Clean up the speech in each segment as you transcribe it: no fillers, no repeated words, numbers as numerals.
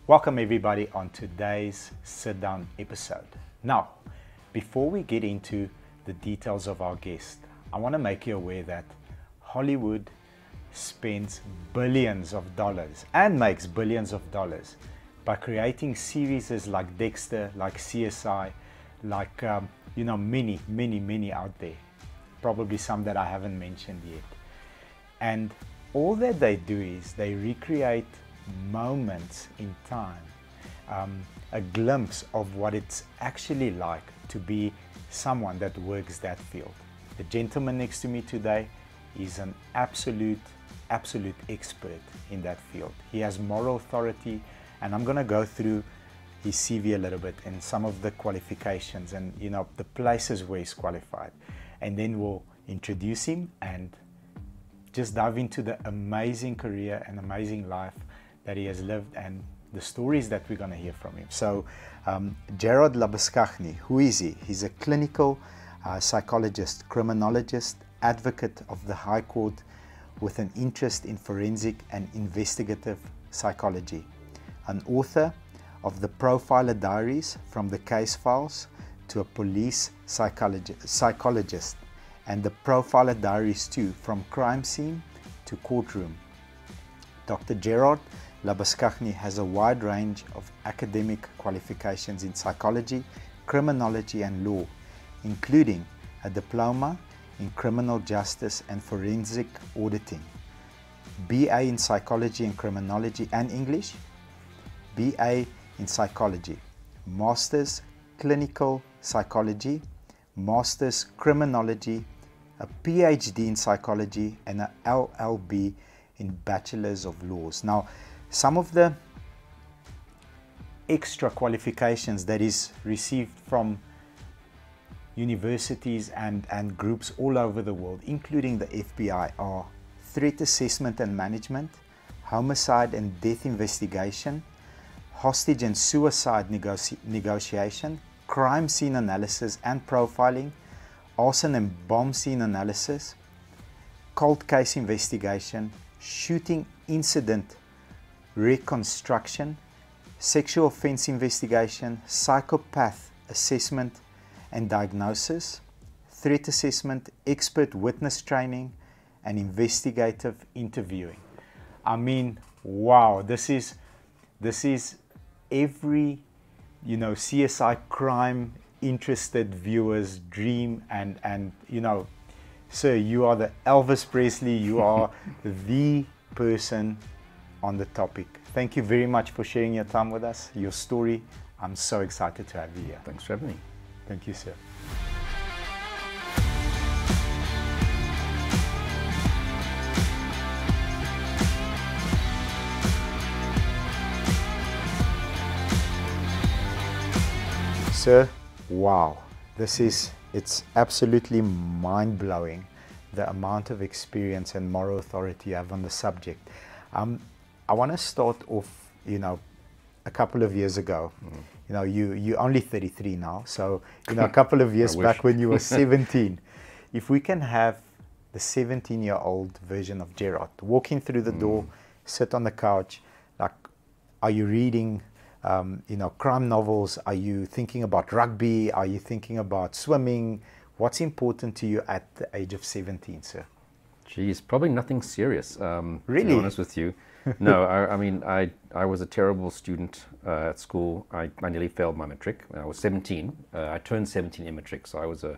Welcome everybody on today's sit down episode. Now, before we get into the details of our guest, I want to make you aware that Hollywood spends billions of dollars and makes billions of dollars by creating series like Dexter, like CSI, like many out there. Probably some that I haven't mentioned yet. And all that they do is they recreate moments in time, a glimpse of what it's actually like to be someone that works that field. The gentleman next to me today is an absolute expert in that field. He has moral authority, and I'm going to go through his CV a little bit and some of the qualifications and the places where he's qualified, and then we'll introduce him and just dive into the amazing career and amazing life that he has lived and the stories that we're going to hear from him. So Gérard Labuschagne, who is he? He's a clinical psychologist, criminologist, advocate of the High Court with an interest in forensic and investigative psychology, an author of the Profiler Diaries, From the Case Files to a Police Psychologist, and the Profiler Diaries too, From Crime Scene to Courtroom. Dr. Gerhard Labuschagne has a wide range of academic qualifications in psychology, criminology and law, including a diploma in criminal justice and forensic auditing, BA in psychology and criminology and English, BA in psychology, Master's clinical psychology, Master's criminology, a PhD in psychology, and an LLB in Bachelor's of Laws. Now, some of the extra qualifications that is received from universities and groups all over the world, including the FBI, are threat assessment and management, homicide and death investigation, hostage and suicide negotiation, crime scene analysis and profiling, arson and bomb scene analysis, cold case investigation, shooting incident reconstruction, sexual offense investigation, psychopath assessment and diagnosis, threat assessment, expert witness training, and investigative interviewing. I mean, wow, this is every CSI crime interested viewer's dream, and sir, you are the Elvis Presley, you are the person on the topic. Thank you very much for sharing your time with us, your story. I'm so excited to have you here. Thanks for having me. Thank you, sir. Sir, wow, it's absolutely mind-blowing the amount of experience and moral authority you have on the subject. I want to start off, a couple of years ago. You're only 33 now, so a couple of years back when you were 17. If we can have the 17-year-old version of Gerard walking through the door, sit on the couch, like, are you reading crime novels? Are you thinking about rugby? Are you thinking about swimming? What's important to you at the age of 17, sir? Geez, probably nothing serious. Really? To be honest with you. No, I was a terrible student at school. I nearly failed my matric when I was 17. I turned 17 in matric, so I was an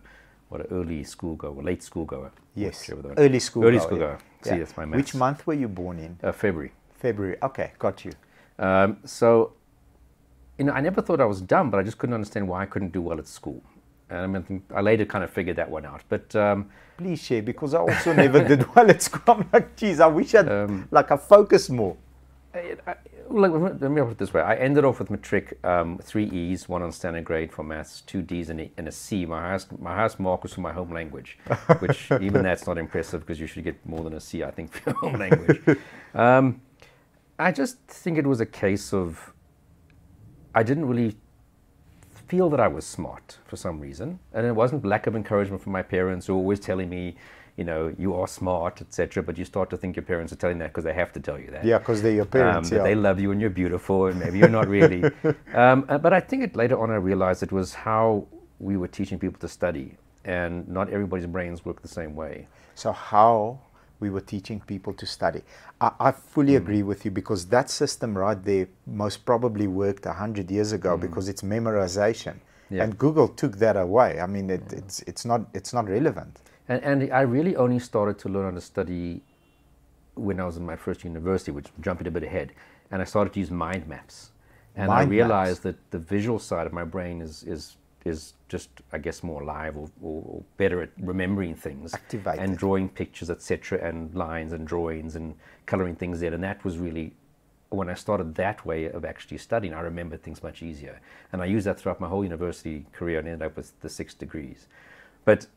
early school goer, late school goer. Yes, early school goer. Yeah. See, that's my maths. Which month were you born in? February. February, okay, got you. So, I never thought I was dumb, but I just couldn't understand why I couldn't do well at school. And I later kind of figured that one out. But please share, because I also never did well at school. I'm like, geez, I wish I'd I focused more. Let me put it this way. I ended off with matric 3 E's, 1 on standard grade for maths, 2 D's and a C. My highest mark was for my home language, which even that's not impressive because you should get more than a C, I think, for your home language. I just think it was a case of I didn't really feel that I was smart for some reason, and it wasn't lack of encouragement from my parents who were always telling me, you know, you are smart, etc. But you start to think your parents are telling that because they have to tell you that. Yeah, because they're your parents. That they love you and you're beautiful, and maybe you're not really. But I think later on I realized it was how we were teaching people to study, and not everybody's brains work the same way. So how we were teaching people to study. I fully agree with you, because that system right there most probably worked 100 years ago because it's memorization. Yeah. And Google took that away. I mean, it's not relevant. And I really only started to learn how to study when I was in my first university, which jumping a bit ahead, and I started to use mind maps. And I realized that the visual side of my brain is just, I guess, more alive or better at remembering things. Activated. And drawing pictures, etc., and lines and drawings and coloring things in. And that was really, when I started that way of actually studying, I remembered things much easier. And I used that throughout my whole university career and ended up with the 6 degrees. But,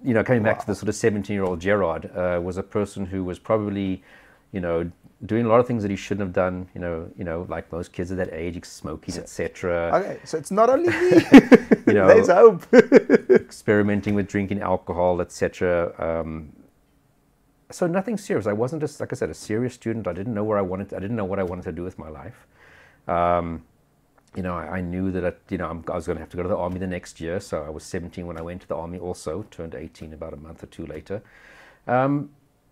you know, coming back to the sort of 17-year-old Gerard, was a person who was probably, you know, doing a lot of things that he shouldn't have done, you know, like most kids at that age, smoking, etc. Okay, so it's not only me. You know, there's hope. experimenting with drinking alcohol, etc. So nothing serious. I wasn't just, like I said, a serious student. I didn't know where I didn't know what I wanted to do with my life. You know, I knew that I was going to have to go to the army the next year. So I was 17 when I went to the army. Also turned 18 about a month or two later.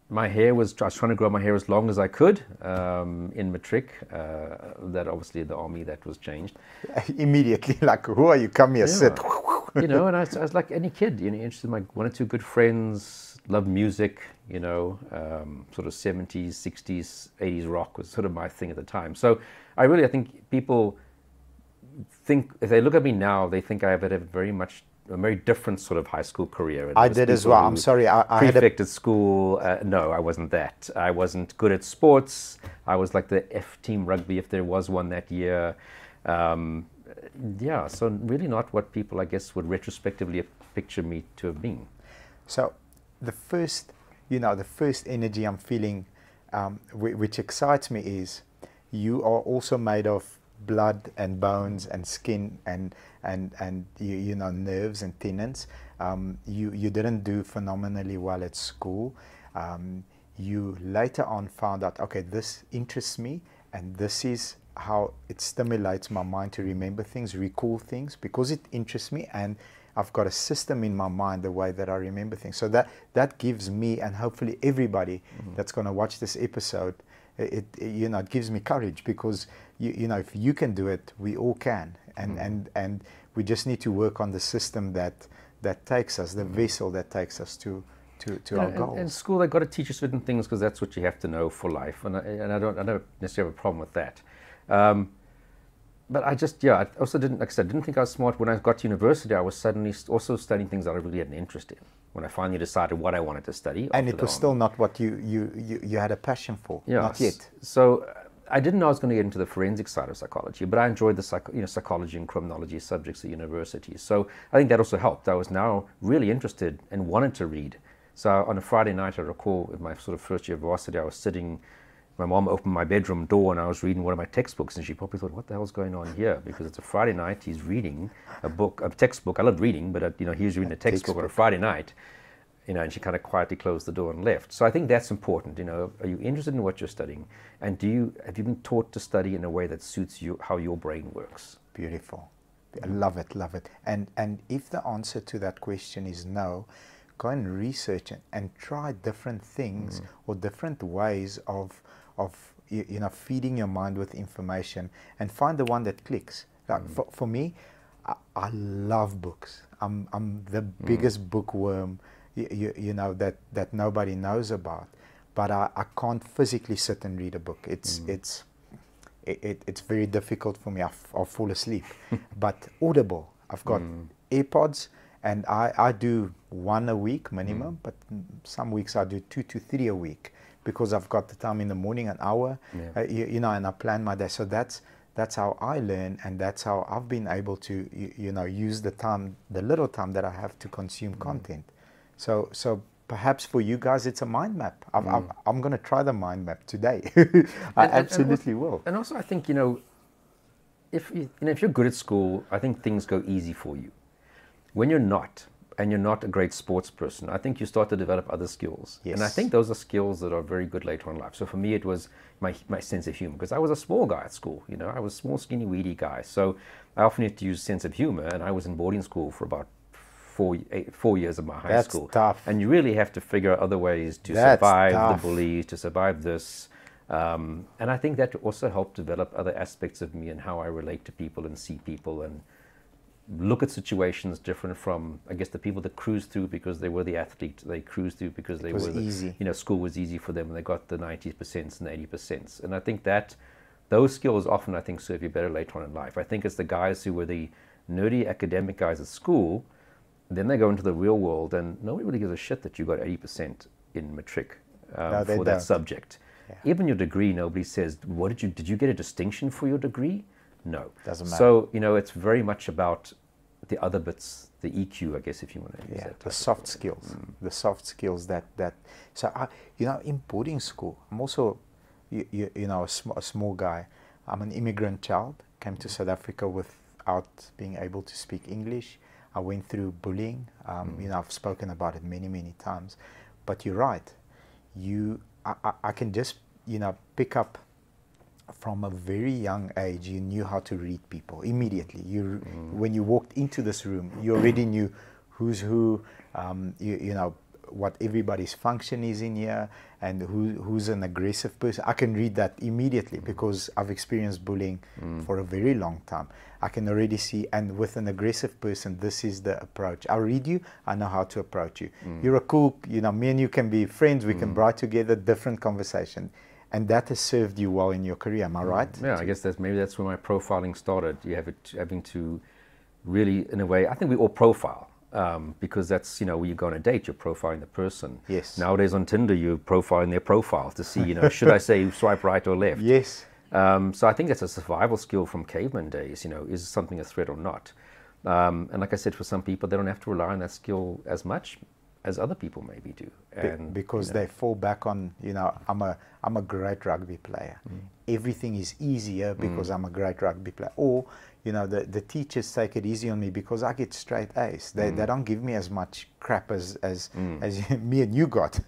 My hair I was trying to grow my hair as long as I could in matric. That obviously the army, that was changed. Immediately, like, who are you? Come here, sit. You know, and I was like any kid, you know, interested in like one or two good friends, loved music, you know, sort of 70s, 60s, 80s rock was sort of my thing at the time. So I think people think, if they look at me now, they think I have a very different sort of high school career. I did as well. I'm sorry. I prefect at school. No, I wasn't that. I wasn't good at sports. I was like the F team rugby, if there was one that year. Yeah, so really not what people, I guess, would retrospectively picture me to have been. So the first energy I'm feeling, which excites me, is you are also made of blood and bones and skin and you know, nerves and tendons. You didn't do phenomenally well at school. You later on found out, okay, this interests me, and this is how it stimulates my mind to remember things, recall things, because it interests me, and I've got a system in my mind, the way that I remember things. So that gives me, and hopefully everybody that's going to watch this episode, it gives me courage, because you know, if you can do it, we all can, and we just need to work on the system that takes us, the vessel that takes us to our goals. In school, they've got to teach you certain things because that's what you have to know for life, and I don't necessarily have a problem with that. But I also didn't, like I said, didn't think I was smart. When I got to university, I was suddenly also studying things that I really had an interest in. When I finally decided what I wanted to study, and it was still not what you had a passion for, not yet. So I didn't know I was going to get into the forensic side of psychology, but I enjoyed the psychology and criminology subjects at university. So I think that also helped. I was now really interested and wanted to read. So on a Friday night, I recall in my sort of first year of varsity, I was sitting. My mom opened my bedroom door and I was reading one of my textbooks, and she probably thought, what the hell's going on here? Because it's a Friday night, he's reading a textbook. I love reading, but he was reading a textbook on a Friday night, and she kind of quietly closed the door and left. So I think that's important. Are you interested in what you're studying? And have you been taught to study in a way that suits you, how your brain works? Beautiful. I love it, love it. And if the answer to that question is no, go and research it and try different things or different ways of feeding your mind with information, and find the one that clicks. Like for me, I love books. I'm the biggest bookworm, that nobody knows about. But I can't physically sit and read a book. It's very difficult for me. I'll fall asleep. But Audible, I've got AirPods, and I do one a week minimum. But some weeks I do 2 to 3 a week, because I've got the time in the morning, an hour, and I plan my day. So that's how I learn, and that's how I've been able to, use the little time that I have to consume content. So perhaps for you guys, it's a mind map. I'm going to try the mind map today. I absolutely will. And also, I think, if you're good at school, I think things go easy for you. When you're not, and you're not a great sports person, I think you start to develop other skills. Yes. And I think those are skills that are very good later on in life. So for me, it was my sense of humor, because I was a small guy at school. You know, I was a small, skinny, weedy guy. So I often had to use sense of humor, and I was in boarding school for about 4 years of my high school. That's tough. And you really have to figure out other ways to survive the bullies, to survive this. And I think that also helped develop other aspects of me and how I relate to people and see people and look at situations different from, I guess, the people that cruise through because they were the athlete. They cruised through because they were easy. You know, school was easy for them and they got the 90% and 80%. And I think that those skills often, I think, serve you better later on in life. I think it's the guys who were the nerdy academic guys at school, then they go into the real world and nobody really gives a shit that you got 80% in matric for that subject. Yeah. Even your degree, nobody says, did you get a distinction for your degree? No. Doesn't matter. So, you know, it's very much about the other bits, the EQ, I guess, if you want to use that. The soft skills. The soft skills that so, you know, in boarding school, I'm also, you know, a small guy. I'm an immigrant child, came to South Africa without being able to speak English. I went through bullying. You know, I've spoken about it many, many times. But you're right. I can just, you know, pick up from a very young age. You knew how to read people immediately. When you walked into this room, you already knew who's who, you know, what everybody's function is in here, and who's an aggressive person. I can read that immediately because I've experienced bullying for a very long time. I can already see, and with an aggressive person, this is the approach. I'll read you, I know how to approach you. You're a cool, you know, me and you can be friends, we can write together, different conversation. And that has served you well in your career, am I right? Yeah, I guess maybe that's where my profiling started. You having to really, in a way, I think we all profile. Because that's, you know, when you go on a date, you're profiling the person. Yes. Nowadays on Tinder, you're profiling their profile to see, you know, should I say swipe right or left? Yes. So I think that's a survival skill from caveman days, you know, is something a threat or not? And like I said, for some people, they don't have to rely on that skill as much as other people maybe do. And because they fall back on, you know, I'm a great rugby player. Everything is easier because I'm a great rugby player. Or, you know, the teachers take it easy on me because I get straight A's. They don't give me as much crap as me and you got.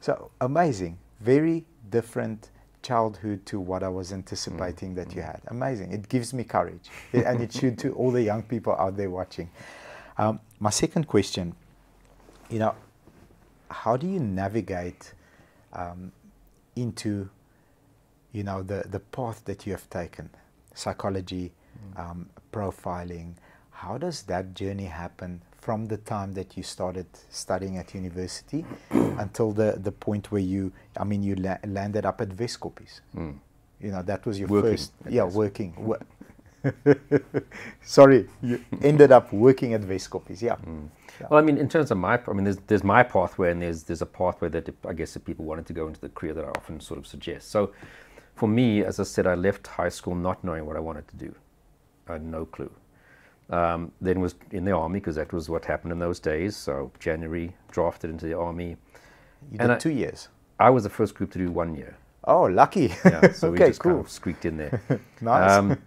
So amazing. Very different childhood to what I was anticipating that you had. Amazing. It gives me courage. And it should to all the young people out there watching. My second question, you know, how do you navigate into, you know, the path that you have taken? Psychology, profiling. How does that journey happen from the time that you started studying at university until the point where you landed up at Weskoppies? You know, that was your first, working. Sorry, you ended up working at Weskoppies, yeah. Well, I mean, in terms of there's my pathway, and there's a pathway that I guess if people wanted to go into the career that I often sort of suggest. So for me, as I said, I left high school not knowing what I wanted to do. I had no clue. Then was in the army because that was what happened in those days. So January, drafted into the army. You did 2 years? I was the first group to do 1 year. Oh, lucky. Yeah, so we just cool. kind of squeaked in there. Nice.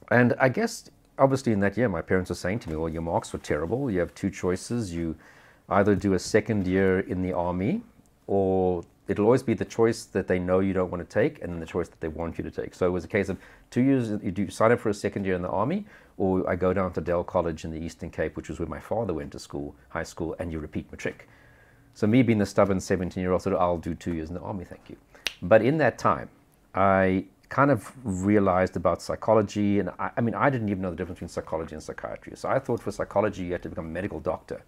And I guess, obviously in that year, my parents were saying to me, well, your marks were terrible. You have two choices. You either do a second year in the army, or it'll always be the choice that they know you don't want to take, and then the choice that they want you to take. So it was a case of 2 years, you sign up for a second year in the army, or I go down to Dell College in the Eastern Cape, which was where my father went to school, high school, and you repeat matric. So me being the stubborn 17-year-old, said, I'll do 2 years in the army, thank you. But in that time, I kind of realized about psychology, and I didn't even know the difference between psychology and psychiatry. So I thought for psychology, you had to become a medical doctor.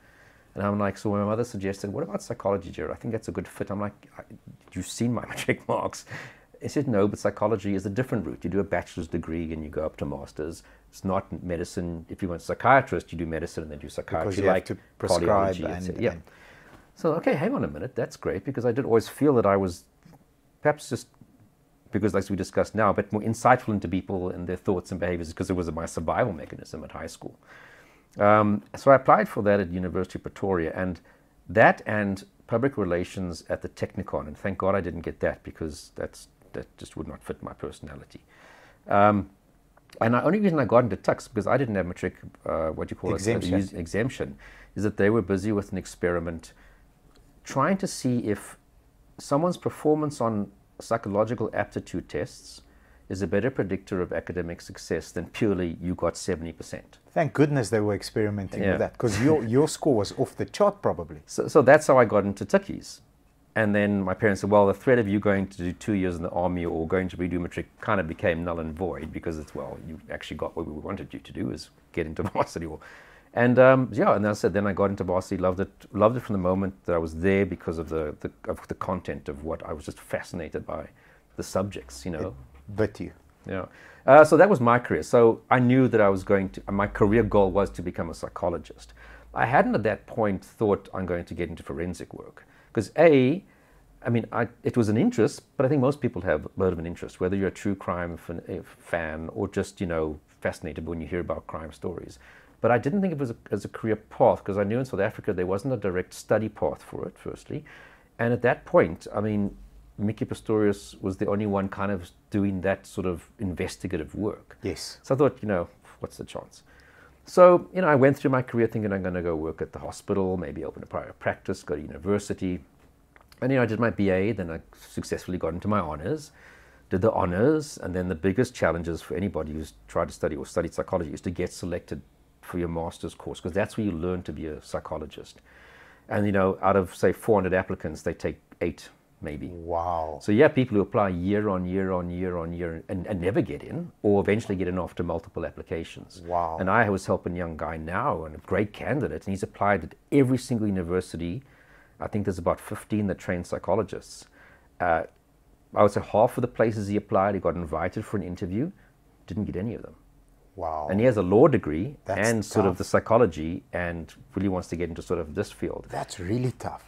And I'm like, so when my mother suggested, what about psychology, Gerard? I think that's a good fit. I'm like, you've seen my matric marks. I said, no, but psychology is a different route. You do a bachelor's degree and you go up to master's. It's not medicine. If you want a psychiatrist, you do medicine and then do psychiatry. Because you have to prescribe yeah. So, okay, hang on a minute. That's great, because I did always feel that I was perhaps just, because as we discussed now, a bit more insightful into people and their thoughts and behaviors, because it was my survival mechanism at high school. So I applied for that at University of Pretoria, and that and public relations at the Technikon, and thank God I didn't get that, because that just would not fit my personality. I And the only reason I got into Tux, because I didn't have matric, what you call exemption, is that they were busy with an experiment trying to see if someone's performance on psychological aptitude tests is a better predictor of academic success than purely you got 70%. Thank goodness they were experimenting with that, because your score was off the chart probably. So that's how I got into Tukkies. And then my parents said, well, the threat of you going to do 2 years in the army or going to redo matric kind of became null and void, because it's, well, you actually got what we wanted you to do, is get into varsity. And and I said, then I got into varsity, loved it from the moment that I was there, because of the content of what I was just fascinated by, the subjects, you know. But you. Yeah. So that was my career. So I knew that I was going to, my career goal was to become a psychologist. I hadn't at that point thought I'm going to get into forensic work. Because it was an interest, but I think most people have a bit of an interest, whether you're a true crime fan or just, you know, fascinated when you hear about crime stories. But I didn't think it was as a career path, because I knew in South Africa there wasn't a direct study path for it, firstly. And at that point, I mean, Mickey Pistorius was the only one kind of doing that sort of investigative work. Yes. So I thought, you know, what's the chance? So, you know, I went through my career thinking I'm going to go work at the hospital, maybe open a private practice, go to university. And, you know, I did my BA, then I successfully got into my honors, did the honors, and then the biggest challenges for anybody who's tried to study or studied psychology is to get selected for your master's course, because that's where you learn to be a psychologist. And, you know, out of, say, 400 applicants, they take 8 maybe. Wow. So you have people who apply year on year and never get in, or eventually get in after multiple applications. Wow. And I was helping a young guy now, and a great candidate, and he's applied at every single university. I think there's about 15 that train psychologists. I would say half of the places he applied, he got invited for an interview, didn't get any of them. Wow. And he has a law degree That's sort tough. of the psychology, and really wants to get into sort of this field. That's really tough.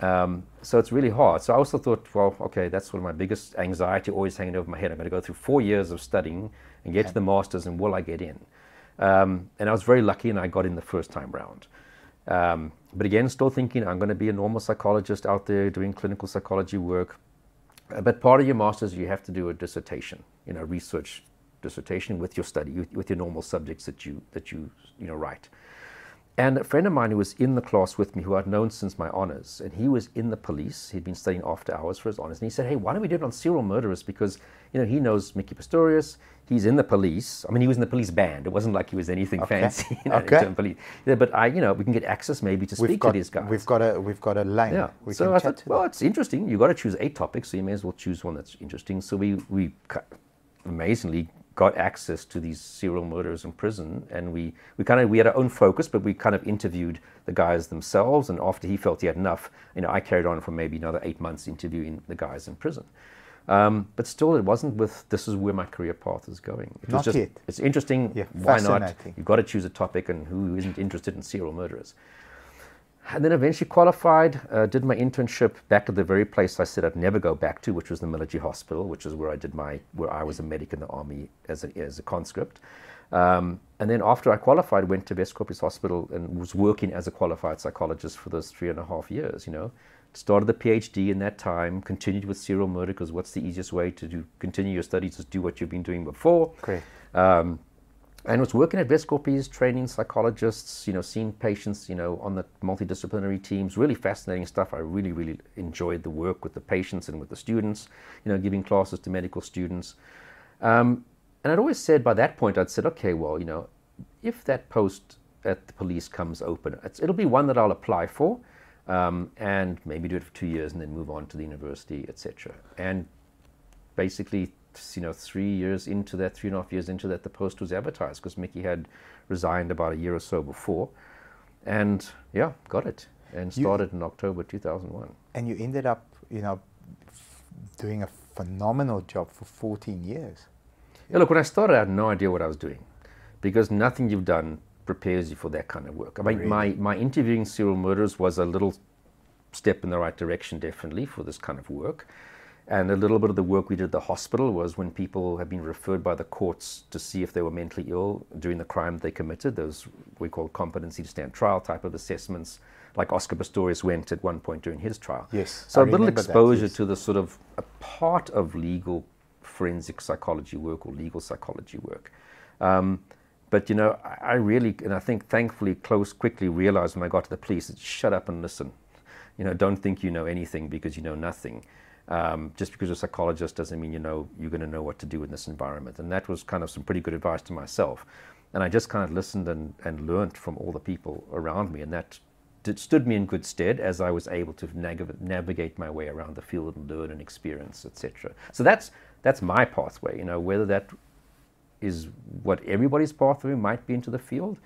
So it's really hard. So I also thought, well, okay, that's one of my biggest anxiety always hanging over my head. I'm going to go through 4 years of studying and get to the masters, and will I get in? And I was very lucky, and I got in the first time round. But again, still thinking I'm going to be a normal psychologist out there doing clinical psychology work. But part of your masters, you have to do a dissertation, you know, research dissertation with your study, with your normal subjects that you write. And a friend of mine who was in the class with me, who I'd known since my honors, and he was in the police. He'd been studying after hours for his honors, and he said, hey, why don't we do it on serial murderers? Because, you know, he knows Mickey Pistorius, he's in the police. I mean, he was in the police band. It wasn't like he was anything fancy. You know, in terms of police. Yeah, but we can get access maybe to speak to these guys. We've got a lane. Yeah. So I thought, well, it's interesting. You've got to choose 8 topics, so you may as well choose one that's interesting. So we amazingly got access to these serial murderers in prison, and we had our own focus, but we kind of interviewed the guys themselves. And after he felt he had enough, you know, I carried on for maybe another 8 months interviewing the guys in prison. But still, it wasn't with this is where my career path is going. It was Not yet. It's interesting. Yeah, why not? fascinating. You've got to choose a topic, and who isn't interested in serial murderers? And then eventually qualified, did my internship back at the very place I said I'd never go back to, which was the military hospital, which is where I was a medic in the army as a conscript. And then after I qualified, went to Weskoppies Hospital and was working as a qualified psychologist for those 3.5 years, you know. Started the PhD in that time, continued with serial murder, because what's the easiest way to continue your studies is do what you've been doing before. Great. And was working at Weskoppies, training psychologists, you know, seeing patients, you know, on the multidisciplinary teams. Really fascinating stuff. I really, really enjoyed the work with the patients and with the students, you know, giving classes to medical students. And I'd always said, by that point, I'd said, okay, well, you know, if that post at the police comes open, it'll be one that I'll apply for, and maybe do it for 2 years and then move on to the university, etc. And basically, you know, 3.5 years into that, the post was advertised, because Mickey had resigned about a year or so before, and yeah, got it, and started in October 2001. And you ended up, you know, doing a phenomenal job for 14 years. Yeah, look, when I started, I had no idea what I was doing, because nothing you've done prepares you for that kind of work. I mean, Really? my interviewing serial murderers was a little step in the right direction, definitely, for this kind of work. And a little bit of the work we did at the hospital was when people have been referred by the courts to see if they were mentally ill during the crime they committed, those we call competency to stand trial type of assessments, like Oscar Pistorius went at one point during his trial. Yes, so I a little remember exposure that, yes. to the sort of a part of legal forensic psychology work or legal psychology work. But you know, I really, and I think thankfully quickly realized when I got to the police, that shut up and listen. You know, don't think you know anything because you know nothing. Just because you're a psychologist doesn't mean you're going to know what to do in this environment. And that was kind of some pretty good advice to myself. And I just kind of listened and learned from all the people around me, and that stood me in good stead as I was able to navigate my way around the field and learn and experience, etc. So that's my pathway. You know, whether that is what everybody's pathway might be into the field,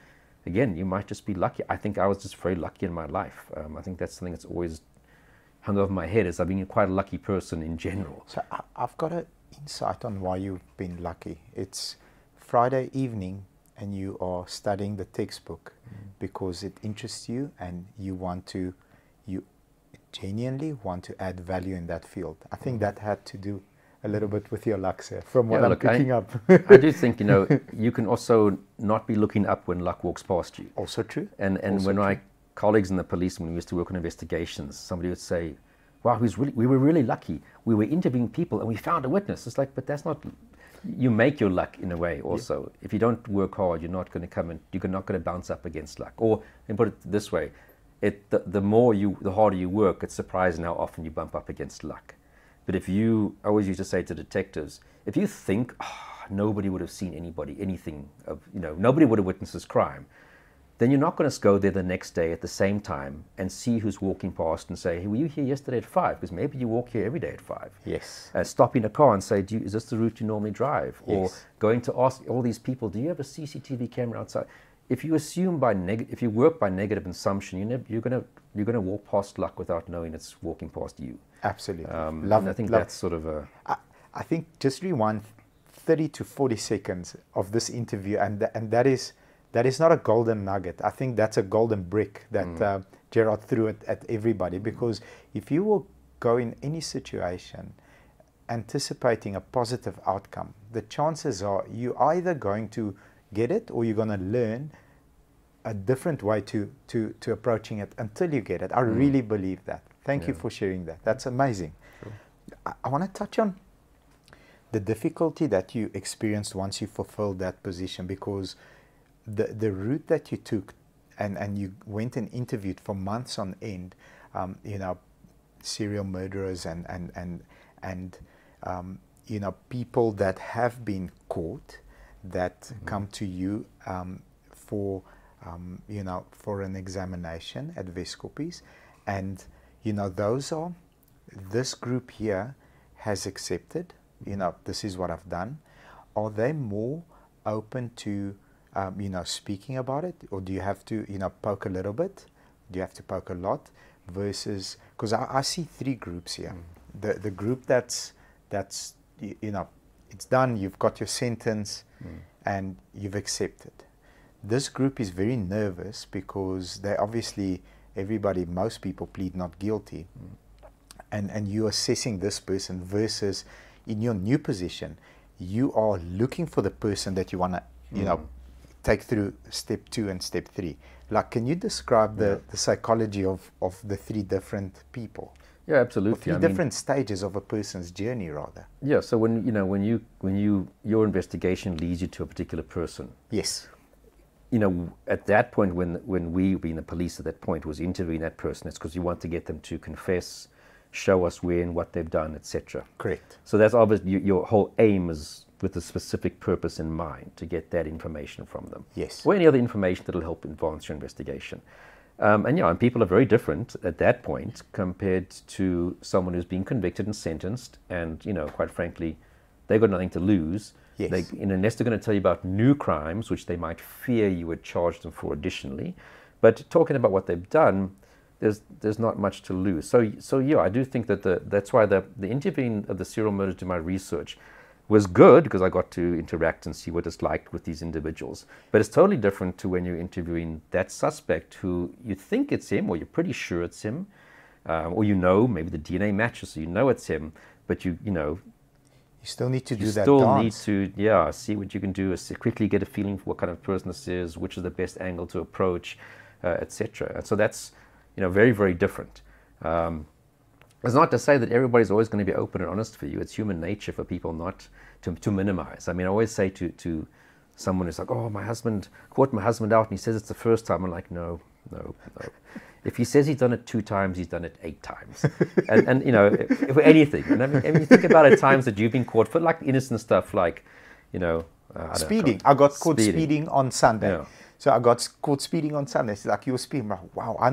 again, you might just be lucky. I think I was just very lucky in my life. I think that's something that's always hung over my head, is I've been quite a lucky person in general. So I've got an insight on why you've been lucky. It's Friday evening and you are studying the textbook because it interests you and you genuinely want to add value in that field. I think that had to do a little bit with your luck, sir, from what I'm picking up. I do think, you can also not be looking up when luck walks past you. Also true. And also when my colleagues in the police, when we used to work on investigations, somebody would say, wow, we were really lucky. We were interviewing people and we found a witness. It's like, but that's not, you make your luck in a way also. Yeah. If you don't work hard, you're not going to you're not going to bounce up against luck. Or, and put it this way, the harder you work, it's surprising how often you bump up against luck. But I always used to say to detectives, if you think, nobody would have seen anything of, nobody would have witnessed this crime, then you're not going to go there the next day at the same time and see who's walking past and say, hey, were you here yesterday at 5? Because maybe you walk here every day at 5. Yes. Stop in a car and say, is this the route you normally drive? Yes. Or going to ask all these people, do you have a CCTV camera outside? If you assume if you work by negative assumption, you're going to walk past luck without knowing it's walking past you. Absolutely. I think that's sort of a... I think just rewind 30 to 40 seconds of this interview, and that is not a golden nugget. I think that's a golden brick that Gerard threw at everybody, because if you will go in any situation anticipating a positive outcome, the chances are you're either going to get it or you're going to learn a different way to approaching it until you get it. I really believe that. Thank you for sharing that. That's amazing. Sure. I want to touch on the difficulty that you experienced once you fulfilled that position, because the route that you took and you went and interviewed for months on end, serial murderers and people that have been caught that come to you for an examination at Weskoppies, and this group here has accepted, this is what I've done. Are they more open to speaking about it, or do you have to poke a little bit? Do you have to poke a lot? Versus, because I see 3 groups here. The group that's it's done, you've got your sentence and you've accepted. This group is very nervous because they obviously, most people plead not guilty, and you're assessing this person, versus in your new position you are looking for the person that you want to take through step 2 and step 3. Like, can you describe the psychology of the 3 different people? Yeah, absolutely. Or 3 different stages of a person's journey, rather. Yeah. So when your investigation leads you to a particular person. Yes. At that point, when we, being the police at that point, was interviewing that person, it's because you want to get them to confess, show us where and what they've done, etc. Correct. So that's obviously your whole aim is with a specific purpose in mind, to get that information from them. Yes. Or any other information that will help advance your investigation. And people are very different at that point compared to someone who's been convicted and sentenced, and quite frankly, they've got nothing to lose. Yes. Unless they're going to tell you about new crimes, which they might fear you would charge them for additionally. But talking about what they've done, there's not much to lose. So yeah, I do think that that's why the interviewing of the serial murders to my research was good, because I got to interact and see what it's like with these individuals. But it's totally different to when you're interviewing that suspect who you think it's him, or you're pretty sure it's him, or maybe the DNA matches, so it's him, but you still need to do that dance. You still need to, see what you can do, quickly get a feeling for what kind of person this is, which is the best angle to approach, etc. And so that's, very, very different. It's not to say that everybody's always going to be open and honest for you. It's human nature for people not to minimize. I mean, I always say to someone is like, oh, my husband caught my husband out and he says it's the first time. I'm like, no. If he says he's done it 2 times, he's done it 8 times. and you know, if anything. And I mean, you think about it, times that you've been caught for like innocent stuff, like, you know, speeding. I got caught speeding on Sunday. Yeah. So I got caught speeding on Sunday. It's like, you were speeding. I'm like, wow, I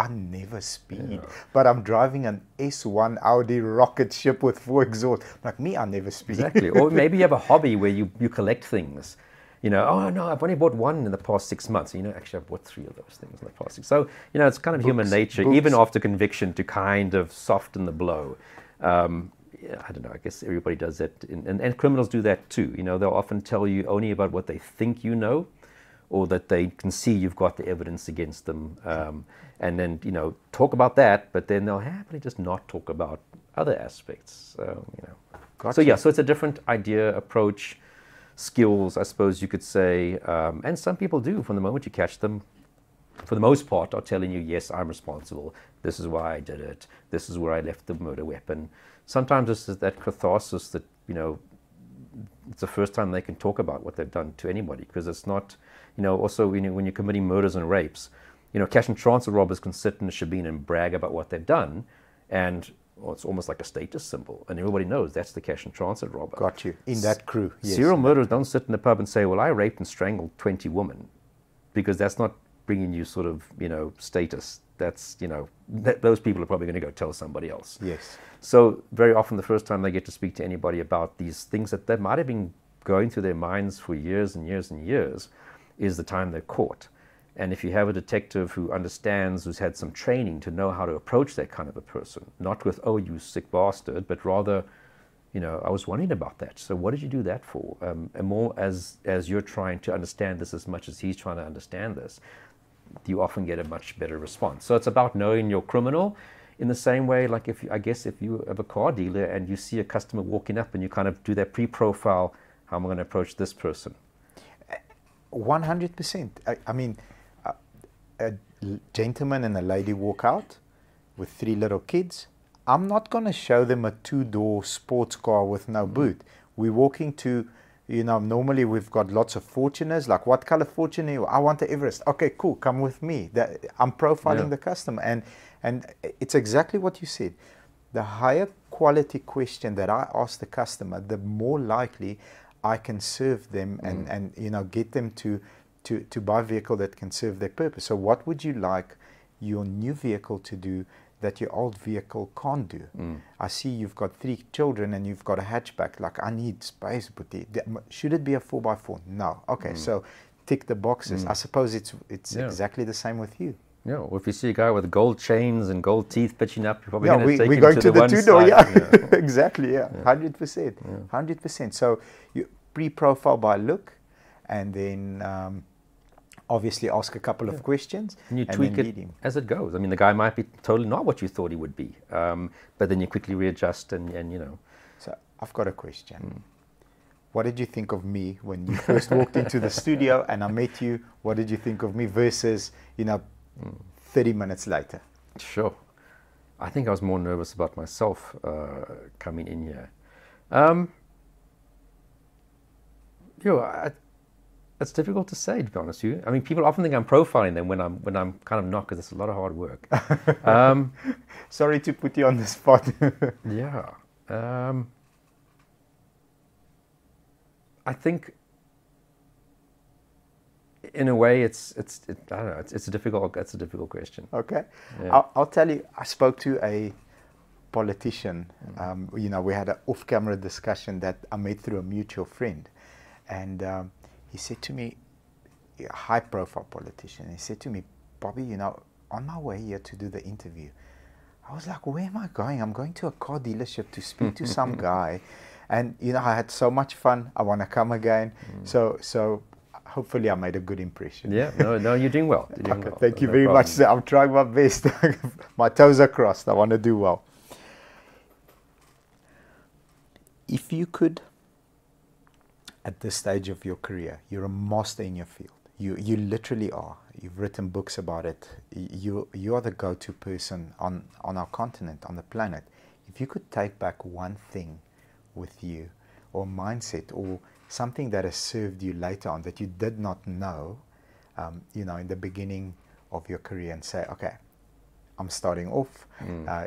never speed. Yeah. But I'm driving an S1 Audi rocket ship with 4 exhausts. Like me, I never speed. Exactly. Or maybe you have a hobby where you collect things. You know, oh no, I've only bought 1 in the past 6 months. You know, actually I've bought 3 of those things in the past 6. So, you know, it's kind of human nature, even after conviction, to kind of soften the blow. Yeah, I don't know, I guess everybody does that. And criminals do that too. You know, they'll often tell you only about what they think you know, or that they can see you've got the evidence against them. And then, you know, talk about that, but then they'll happily just not talk about other aspects. You know. Gotcha. So yeah, so it's a different idea, approach, skills, I suppose you could say, and some people do from the moment you catch them, for the most part, are telling you, yes, I'm responsible, this is why I did it, this is where I left the murder weapon. Sometimes it's that catharsis that, you know, it's the first time they can talk about what they've done to anybody, because it's not, you know, also when you're committing murders and rapes, you know, cash and transit robbers can sit in a shebeen and brag about what they've done, and well, it's almost like a status symbol, and everybody knows that's the cash and transit robber. Got you. In that crew. Yes. Serial murderers don't sit in the pub and say, well, I raped and strangled 20 women, because that's not bringing you sort of, you know, status. That's, you know, those people are probably going to go tell somebody else. Yes. So very often the first time they get to speak to anybody about these things that they might have been going through their minds for years and years and years is the time they're caught. And if you have a detective who understands, who's had some training to know how to approach that kind of a person, not with, oh, you sick bastard, but rather, you know, I was wondering about that. So what did you do that for? And more as you're trying to understand this as much as he's trying to understand this, you often get a much better response. So it's about knowing your criminal in the same way, like if you have a car dealer and you see a customer walking up and you kind of do that pre-profile, how am I going to approach this person? 100%. I mean, a gentleman and a lady walk out with 3 little kids. I'm not going to show them a 2-door sports car with no boot. We're walking to, you know, normally we've got lots of Fortuners. Like, what color Fortuner? I want the Everest. Okay, cool. Come with me. I'm profiling the customer. And it's exactly what you said. The higher quality question that I ask the customer, the more likely I can serve them and you know, get them to buy a vehicle that can serve their purpose. So what would you like your new vehicle to do that your old vehicle can't do? I see you've got 3 children and you've got a hatchback. Like, I need space, but should it be a 4x4? No. Okay, so tick the boxes. I suppose it's exactly the same with you. Yeah, or if you see a guy with gold chains and gold teeth pitching up, you're probably going to take him going to the 2-door. Yeah. Exactly, 100%. 100%. So you pre-profile by look, and then obviously ask a couple of questions. And you tweak it as it goes. I mean, the guy might be totally not what you thought he would be, but then you quickly readjust and you know. So I've got a question. What did you think of me when you first walked into the studio and I met you? What did you think of me versus, you know, 30 minutes later? Sure. I think I was more nervous about myself coming in here. It's difficult to say, to be honest with you. I mean, people often think I'm profiling them when I'm kind of not, because it's a lot of hard work. Sorry to put you on the spot. Yeah. I think, in a way, it's I don't know. It's a difficult question. Okay. Yeah. I'll tell you. I spoke to a politician. You know, we had an off-camera discussion that I made through a mutual friend, and he said to me, a high-profile politician. He said to me, Bobby, you know, on my way here to do the interview, I was like, where am I going? I'm going to a car dealership to speak to some guy, and you know, I had so much fun. I want to come again. So hopefully I made a good impression. Yeah, no, you're doing well. You're doing well. Thank you very much, sir. I'm trying my best. My toes are crossed. I want to do well. If you could, at this stage of your career, you're a master in your field. You literally are. You've written books about it. You are the go-to person on our continent, on the planet. If you could take back one thing with you, or mindset, or something that has served you later on that you did not know, you know, in the beginning of your career, and say, okay, I'm starting off,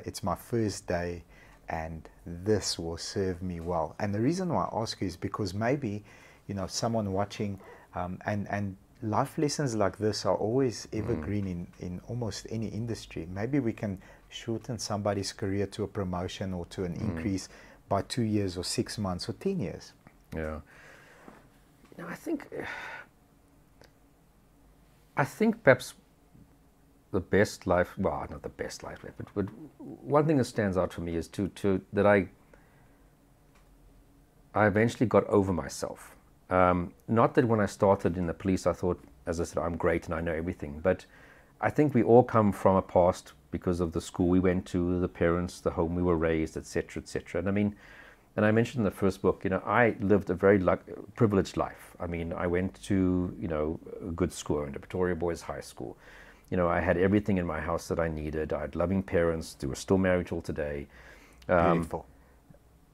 it's my first day, and this will serve me well. And the reason why I ask you is because maybe, you know, someone watching, and life lessons like this are always evergreen in almost any industry. Maybe we can shorten somebody's career to a promotion or to an increase by 2 years or 6 months or 10 years. Yeah. You know, I think perhaps the best life, well, not the best life, but one thing that stands out for me is that I eventually got over myself. Not that when I started in the police, I thought, as I said, I'm great and I know everything. But I think we all come from a past because of the school we went to, the parents, the home we were raised, etc., etc. And I mean, and I mentioned in the first book, you know, I lived a very privileged life. I mean, I went to, you know, a good school, I went to Pretoria Boys High School. You know, I had everything in my house that I needed. I had loving parents who were still married till today. Beautiful.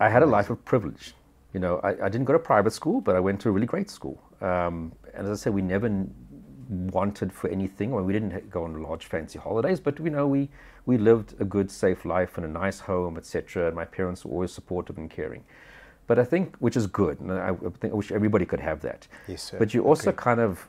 I had a life of privilege. You know, I didn't go to private school, but I went to a really great school. And as I said, we never wanted for anything. Well, we didn't go on large fancy holidays, but you know, we lived a good, safe life in a nice home, etc. And my parents were always supportive and caring. But I think, which is good, and I wish everybody could have that. Yes, sir. But you also kind of,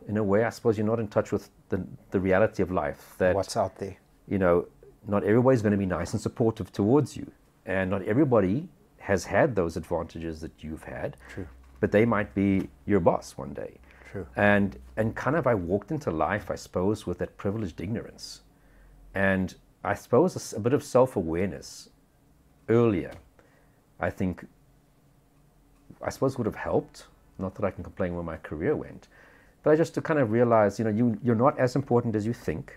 in a way, I suppose you're not in touch with the reality of life. That what's out there. You know, not everybody's going to be nice and supportive towards you, and not everybody has had those advantages that you've had. True. But they might be your boss one day. True. And kind of I walked into life, I suppose, with that privileged ignorance. And I suppose a bit of self-awareness earlier, I suppose would have helped. Not that I can complain where my career went, but I just to kind of realize, you know, you're not as important as you think.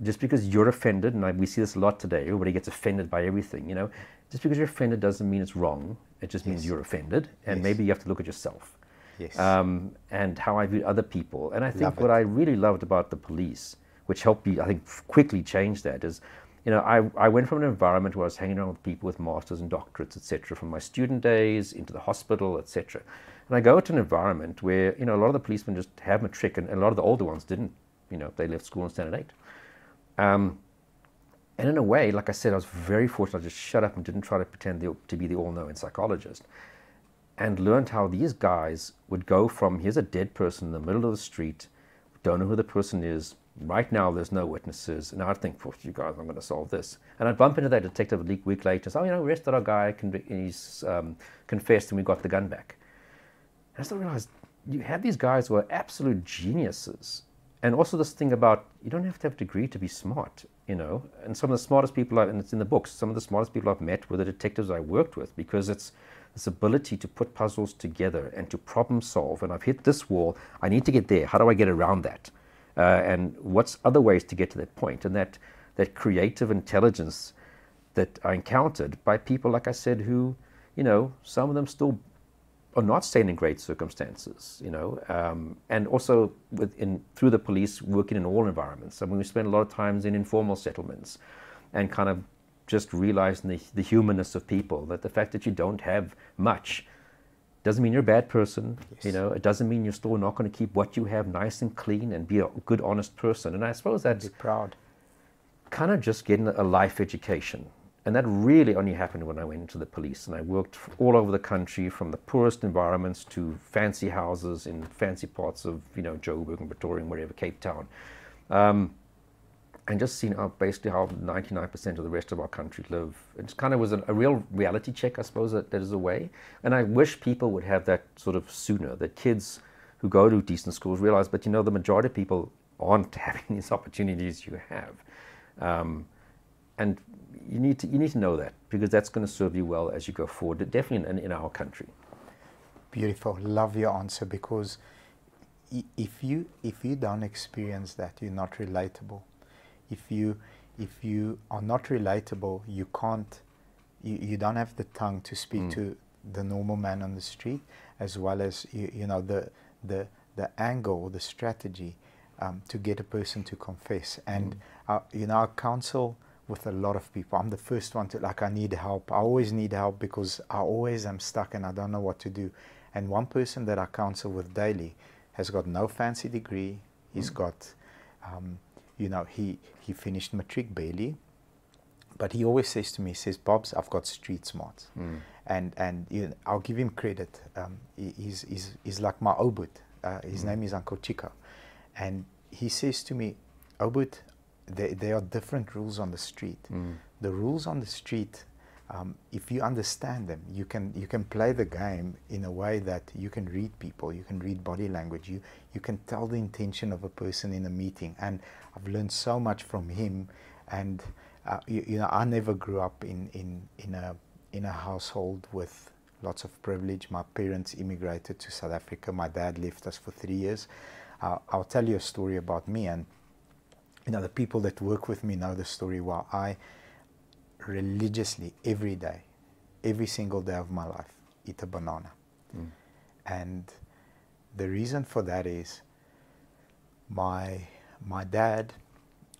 Just because you're offended, and we see this a lot today, everybody gets offended by everything, you know. Just because you're offended doesn't mean it's wrong. It just means you're offended, and maybe you have to look at yourself. Yes. And how I view other people. And I think what I really loved about the police, which helped me, I think, quickly change that, is, you know, I went from an environment where I was hanging around with people with masters and doctorates, etc., from my student days into the hospital, etc. And I go to an environment where, you know, a lot of the policemen just have matric, and a lot of the older ones didn't. You know, they left school in standard 8. And in a way, like I said, I was very fortunate. I just shut up and didn't try to pretend to be the all-knowing psychologist, and learned how these guys would go from, here's a dead person in the middle of the street, don't know who the person is, right now there's no witnesses, and I'd think, for you guys, I'm going to solve this. And I'd bump into that detective a week later, so, you know, we arrested our guy, he's confessed, and we got the gun back. And I still realized, you have these guys who are absolute geniuses. And also this thing about, you don't have to have a degree to be smart, you know. And some of the smartest people, and it's in the books, some of the smartest people I've met were the detectives I worked with, because it's this ability to put puzzles together and to problem solve. And I've hit this wall, I need to get there. How do I get around that? And what's other ways to get to that point? And that creative intelligence that I encountered by people, like I said, who, you know, some of them still are not staying in great circumstances, you know, and also through the police working in all environments. I mean, we spend a lot of times in informal settlements, and kind of just realizing the humanness of people, that the fact that you don't have much doesn't mean you're a bad person. Yes. You know, it doesn't mean you're still not going to keep what you have nice and clean and be a good, honest person. And I suppose that's proud. Kind of just getting a life education. And that really only happened when I went into the police, and I worked all over the country, from the poorest environments to fancy houses in fancy parts of, you know, Joburg and Pretoria and wherever, Cape Town. And just seeing basically how 99% of the rest of our country live. It just kind of was a real reality check, I suppose, that is a way. And I wish people would have that sort of sooner, that kids who go to decent schools realize, but you know, the majority of people aren't having these opportunities you have. And you need to know that, because that's going to serve you well as you go forward, definitely in our country. Beautiful. Love your answer, because if you don't experience that, you're not relatable. If you are not relatable, you don't have the tongue to speak to the normal man on the street, as well as you know the angle, the strategy to get a person to confess. And you know, our counsel with a lot of people. I'm the first one to, like, I need help. I always need help because I always am stuck and I don't know what to do. And one person that I counsel with daily has got no fancy degree. He's got, you know, he finished matric barely, but he always says to me, he says, Bobs, I've got street smarts. And you know, I'll give him credit. He's like my Obut. His name is Uncle Chico. And he says to me, Obut, there are different rules on the street. The rules on the street, if you understand them, you can play the game in a way that you can read people, you can read body language, you can tell the intention of a person in a meeting. And I've learned so much from him. And you know, I never grew up in a household with lots of privilege. My parents immigrated to South Africa. My dad left us for 3 years. I'll tell you a story about me, and you know, the people that work with me know the story well. I religiously, every day, every single day of my life, eat a banana. And the reason for that is my dad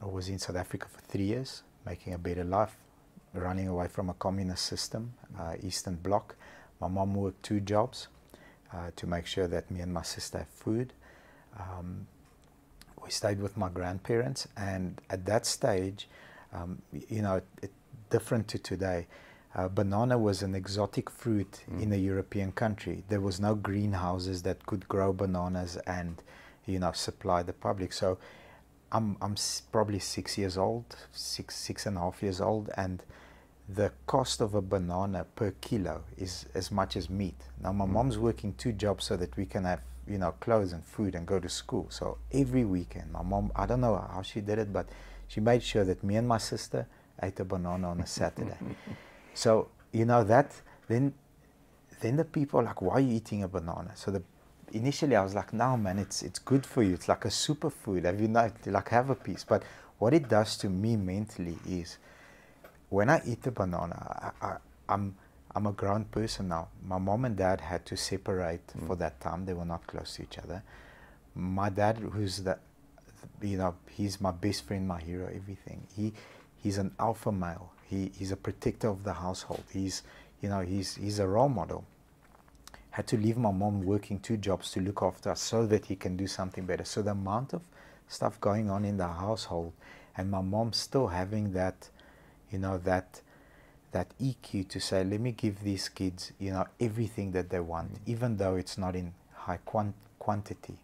was in South Africa for 3 years, making a better life, running away from a communist system, Eastern Bloc. My mom worked 2 jobs to make sure that me and my sister have food. We stayed with my grandparents, and at that stage, you know, different to today, banana was an exotic fruit in a European country. There was no greenhouses that could grow bananas and, you know, supply the public. So I'm probably 6 years old, six and a half years old, and the cost of a banana per kilo is as much as meat. Now my mom's working 2 jobs so that we can have, you know, clothes and food and go to school. So every weekend, my mom, I don't know how she did it, but she made sure that me and my sister ate a banana on a Saturday. So, you know, that, then the people are like, why are you eating a banana? So initially I was like, no man, it's good for you. It's like a superfood. Have you not, like, have a piece? But what it does to me mentally is, when I eat a banana, I'm a grown person now. My mom and dad had to separate for that time. They were not close to each other. My dad, who's you know, he's my best friend, my hero, everything. He's an alpha male. He's a protector of the household. He's, you know, he's a role model. Had to leave my mom working 2 jobs to look after us so that he can do something better. So the amount of stuff going on in the household, and my mom still having that, you know, that EQ to say, let me give these kids, you know, everything that they want, even though it's not in high quantity.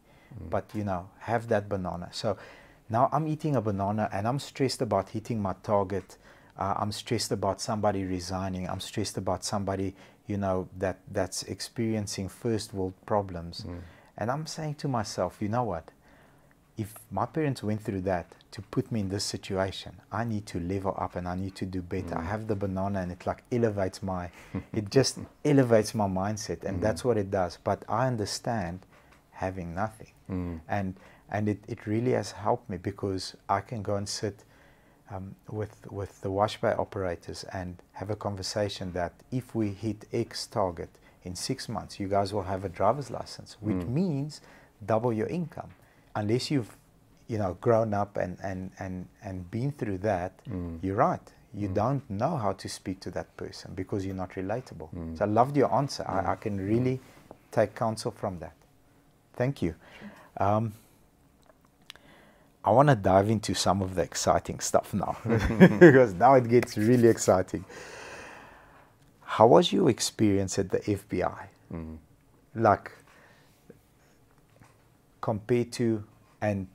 But, you know, have that banana. So now I'm eating a banana and I'm stressed about hitting my target. I'm stressed about somebody resigning. I'm stressed about somebody, you know, that's experiencing first world problems. And I'm saying to myself, you know what? If my parents went through that to put me in this situation, I need to level up and I need to do better. I have the banana and it like elevates my, it just elevates my mindset, and that's what it does. But I understand having nothing. And it really has helped me, because I can go and sit with the wash bay operators and have a conversation that if we hit X target in 6 months, you guys will have a driver's license, which means double your income. Unless you've, you know, grown up and been through that, you're right. You don't know how to speak to that person because you're not relatable. So I loved your answer. I can really take counsel from that. Thank you. I want to dive into some of the exciting stuff now, because now it gets really exciting. How was your experience at the FBI? Like, compared to, and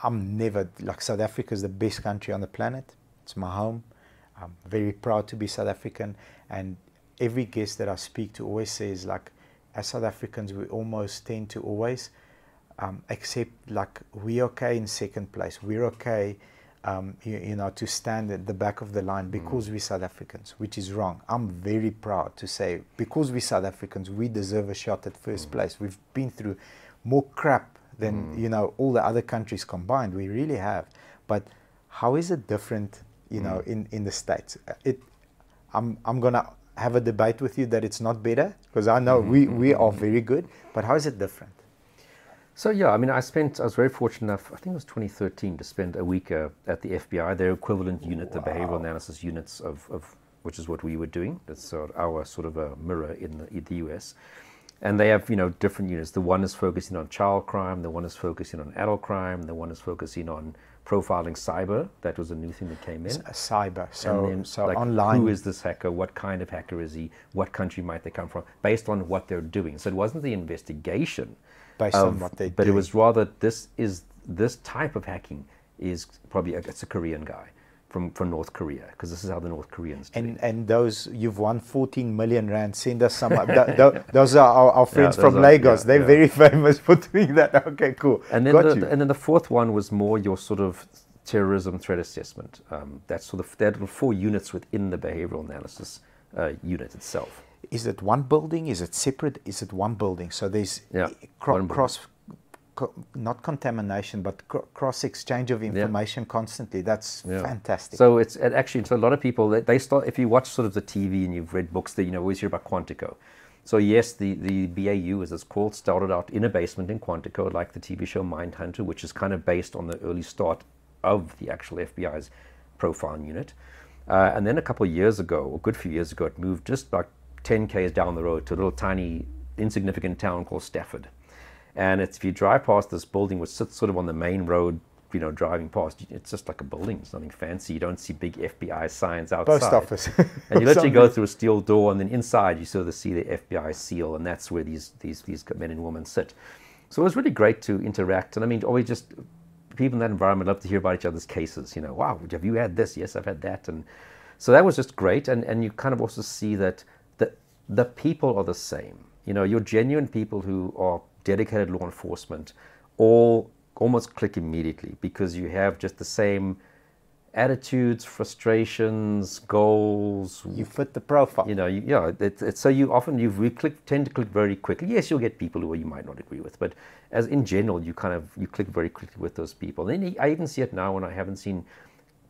I'm never, like, South Africa is the best country on the planet. It's my home. I'm very proud to be South African, and every guest that I speak to always says, like, as South Africans, we almost tend to always accept, like, we're okay in second place. We're okay, you know, to stand at the back of the line because we're South Africans, which is wrong. I'm very proud to say, because we're South Africans, we deserve a shot at first place. We've been through more crap than, you know, all the other countries combined. We really have. But how is it different, you know, in the States? I'm going to have a debate with you that it's not better, because I know we are very good, but how is it different? So yeah, I mean, I was very fortunate enough, I think it was 2013, to spend a week at the FBI, their equivalent unit, the behavioral analysis units of which is what we were doing. That's our sort of a mirror in the US. And they have, different units. The one is focusing on child crime, the one is focusing on adult crime, the one is focusing on profiling cyber. That was a new thing that came in. Cyber, so like, online. Who is this hacker? What kind of hacker is he? What country might they come from? Based on what they're doing. So it wasn't the investigation. Based on what they do. But it was rather, this type of hacking is probably, it's a Korean guy from North Korea, because this is how the North Koreans do it. And those, you've won 14 million rand, send us some. Those are our friends from Lagos. They're very famous for doing that. Okay, cool. And then the fourth one was more your sort of terrorism threat assessment. That's sort of, there were 4 units within the behavioral analysis unit itself. Is it one building? Is it separate? Is it one building? So there's not contamination, but cross exchange of information constantly. That's fantastic. So it's actually, so a lot of people, they start, if you watch sort of the TV and you've read books, that always hear about Quantico. So yes, the BAU, as it's called, started out in a basement in Quantico, like the TV show Mindhunter, which is kind of based on the early start of the actual FBI's profiling unit. And then a couple of years ago, or a good few years ago, it moved just like 10 k's down the road to a little tiny, insignificant town called Stafford. And if you drive past this building, which sits sort of on the main road, driving past, it's just like a building. It's nothing fancy. You don't see big FBI signs outside. Post office. And you literally go through a steel door, and then inside you sort of see the FBI seal, and that's where these men and women sit. So it was really great to interact. And I mean, always just people in that environment love to hear about each other's cases. Wow, have you had this? Yes, I've had that. And so that was just great. And you kind of also see that the people are the same. You're genuine people who are dedicated law enforcement, all almost click immediately, because you have just the same attitudes, frustrations, goals. You fit the profile. So tend to click very quickly. Yes, you'll get people who you might not agree with, but as in general, you click very quickly with those people. And then I even see it now when I haven't seen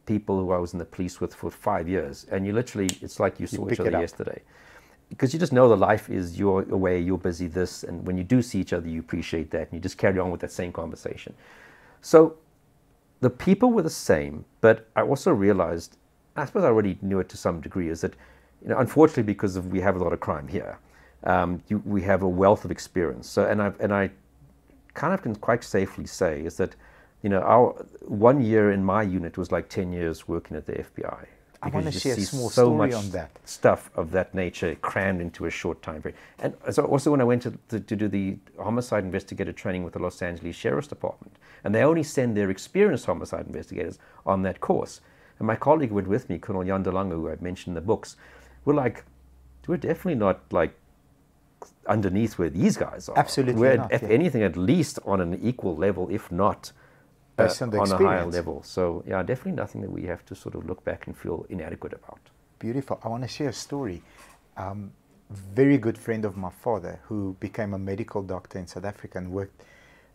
people who I was in the police with for 5 years, and it's like you saw each other yesterday. Because you just know the life is you're away, you're busy, this, and when you do see each other, you appreciate that, and you just carry on with that same conversation. So the people were the same, but I also realized, I suppose I already knew it to some degree, is that, unfortunately, because we have a lot of crime here, we have a wealth of experience. So, and I kind of can quite safely say is that, our 1 year in my unit was like 10 years working at the FBI. I want to share a small so story much on that. Stuff of that nature crammed into a short time frame. And so also when I went to do the homicide investigator training with the Los Angeles Sheriff's Department, and they only send their experienced homicide investigators on that course. And my colleague who went with me, Colonel Jan de Lange, who I've mentioned in the books, we're definitely not like underneath where these guys are. Absolutely we're, not. If anything, at least on an equal level, if not on a higher level. So yeah, definitely nothing that we have to sort of look back and feel inadequate about. Beautiful. I want to share a story. Very good friend of my father, who became a medical doctor in South Africa and worked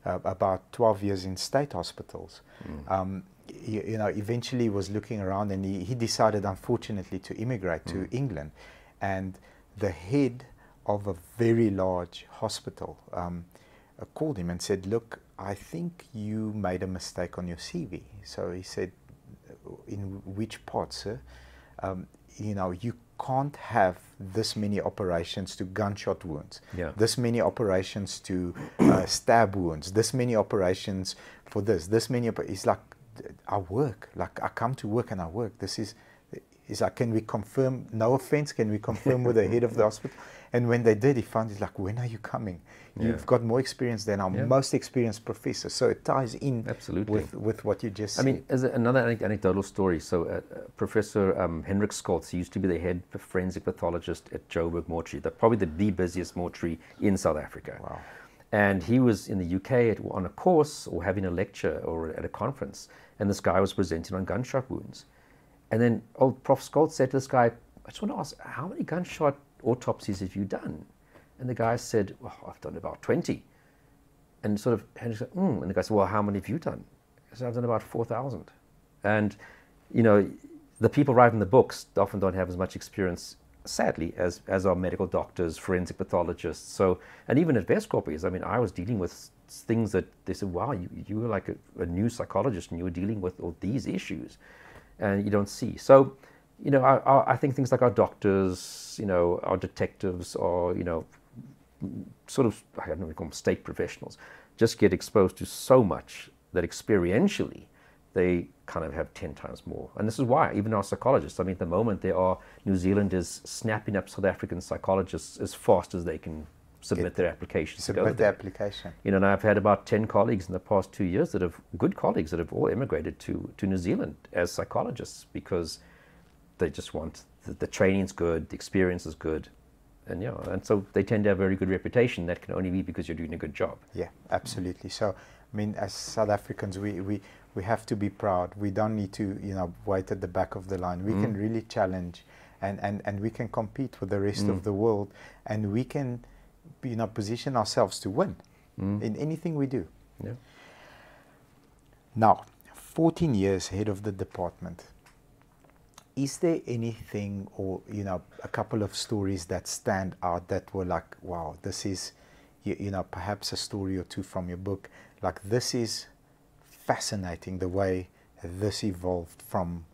about 12 years in state hospitals. Eventually was looking around, and he decided, unfortunately, to immigrate to England. And the head of a very large hospital called him and said, "Look, I think you made a mistake on your CV." So he said, "In which part, sir? You can't have this many operations to gunshot wounds, this many operations to stab wounds, this many operations for this many." It's like, I work, like I come to work and I work. He's like, "Can we confirm, no offense, can we confirm with the head of the hospital?" And when they did, he found, he's like, "When are you coming? You've got more experience than our most experienced professor." So it ties in with what you just said. I mean, as another anecdotal story, so Professor Henrik Scholz, he used to be the head forensic pathologist at Joburg Mortuary, probably the busiest mortuary in South Africa. Wow. And he was in the UK on a course or having a lecture or at a conference, and this guy was presenting on gunshot wounds. And then old Prof. Scholz said to this guy, "I just want to ask, how many gunshot autopsies have you done?" And the guy said, "Well, I've done about 20. And sort of, and the guy said, "Well, how many have you done?" I said, "I've done about 4,000. And, the people writing the books often don't have as much experience sadly, as are medical doctors, forensic pathologists. So, and even at Weskoppies, I mean, I was dealing with things that they said, wow, you were like a new psychologist and you were dealing with all these issues, and you don't see. So, you know, I think things like our doctors, you know, our detectives, or, you know, sort of, I don't know, we call them state professionals, just get exposed to so much that experientially they kind of have 10 times more. And this is why even our psychologists, I mean, at the moment there are New Zealanders snapping up South African psychologists as fast as they can submit their applications. Submit the application. You know, and I've had about 10 colleagues in the past 2 years that have, good colleagues that have all immigrated to New Zealand as psychologists, because they just want, the training's good, the experience is good. And yeah, and so they tend to have a very good reputation. That can only be because you're doing a good job. Yeah, absolutely. So, I mean, as South Africans, we have to be proud. We don't need to, you know, wait at the back of the line. We can really challenge, and we can compete with the rest of the world, and we can, you know, position ourselves to win in anything we do. Yeah. Now, 14 years head of the department. Is there anything, or, you know, a couple of stories that stand out that were like, wow, this is, you know, perhaps a story or two from your book, like, this is fascinating the way this evolved from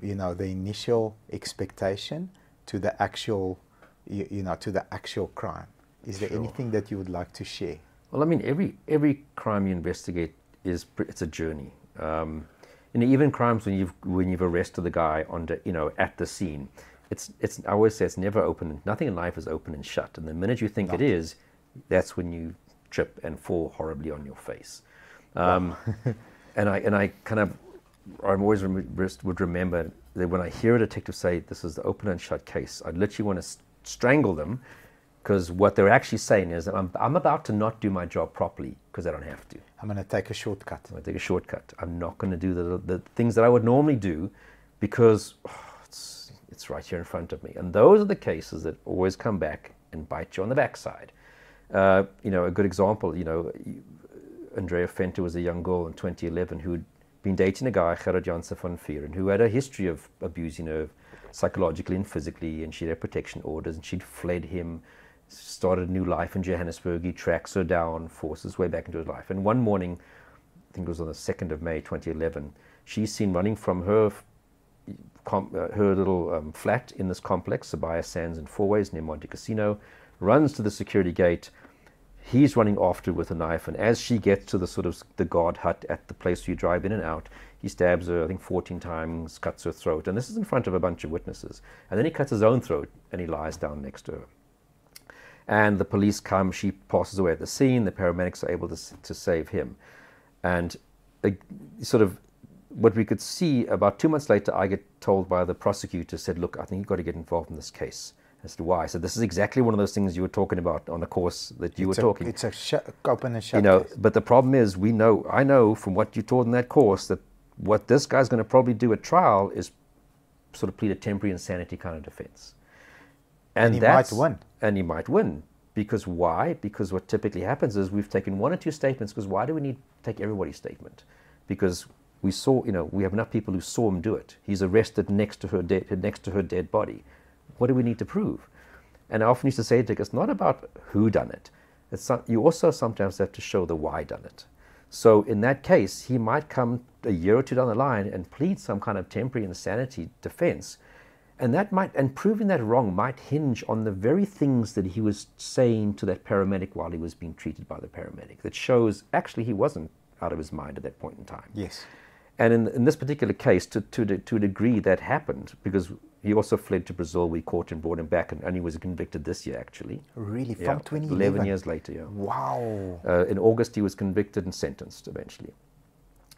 you know, the initial expectation to the actual, you know, to the actual crime? Is there anything that you would like to share? Well, I mean, every crime you investigate it's a journey. You know, even crimes when you've arrested the guy you know, at the scene, it's I always say it's never open. Nothing in life is open and shut. And the minute you think it is, that's when you trip and fall horribly on your face. And I kind of, I'm always would remember that when I hear a detective say this is the open and shut case, I literally want to strangle them, because what they're actually saying is that I'm about to not do my job properly because I don't have to. I'm going to take a shortcut. I'm going to take a shortcut. I'm not going to do the things that I would normally do because it's right here in front of me. And those are the cases that always come back and bite you on the backside. You know, a good example, you know, Andrea Fenter was a young girl in 2011 who'd been dating a guy, Gerard van Vieren, who had a history of abusing her psychologically and physically, and she had protection orders, and she'd fled him, started a new life in Johannesburg. He tracks her down, forces her way back into his life. And one morning, I think it was on the 2nd of May 2011, she's seen running from her little flat in this complex, Sabaya Sands and Fourways near Monte Casino, runs to the security gate. He's running after with a knife, and as she gets to the sort of the guard hut at the place where you drive in and out, he stabs her, I think 14 times, cuts her throat, and this is in front of a bunch of witnesses. And then he cuts his own throat, and he lies down next to her. And the police come, she passes away at the scene, the paramedics are able to save him. And sort of what we could see, about 2 months later, I get told by the prosecutor, said, look, I think you've got to get involved in this case. As to why. So this is exactly one of those things you were talking about on the course that you were talking. It's a open and shut, you know, case. But the problem is, I know from what you taught in that course that what this guy's going to probably do at trial is sort of plead a temporary insanity kind of defense. And he might win. And he might win. Because why? Because what typically happens is we've taken 1 or 2 statements, because why do we need to take everybody's statement? Because we saw, you know, we have enough people who saw him do it. He's arrested next to her dead body. What do we need to prove? And I often used to say to it's not about who done it. You also sometimes have to show the why done it. So in that case, he might come a year or 2 down the line and plead some kind of temporary insanity defense. And proving that wrong might hinge on the very things that he was saying to that paramedic while he was being treated by the paramedic. That shows actually he wasn't out of his mind at that point in time. Yes. And in this particular case, to a degree that happened, because he also fled to Brazil. We caught him, brought him back, and only was convicted this year, actually. Really? From 2011? 11 years later, yeah. Wow. In August, he was convicted and sentenced eventually.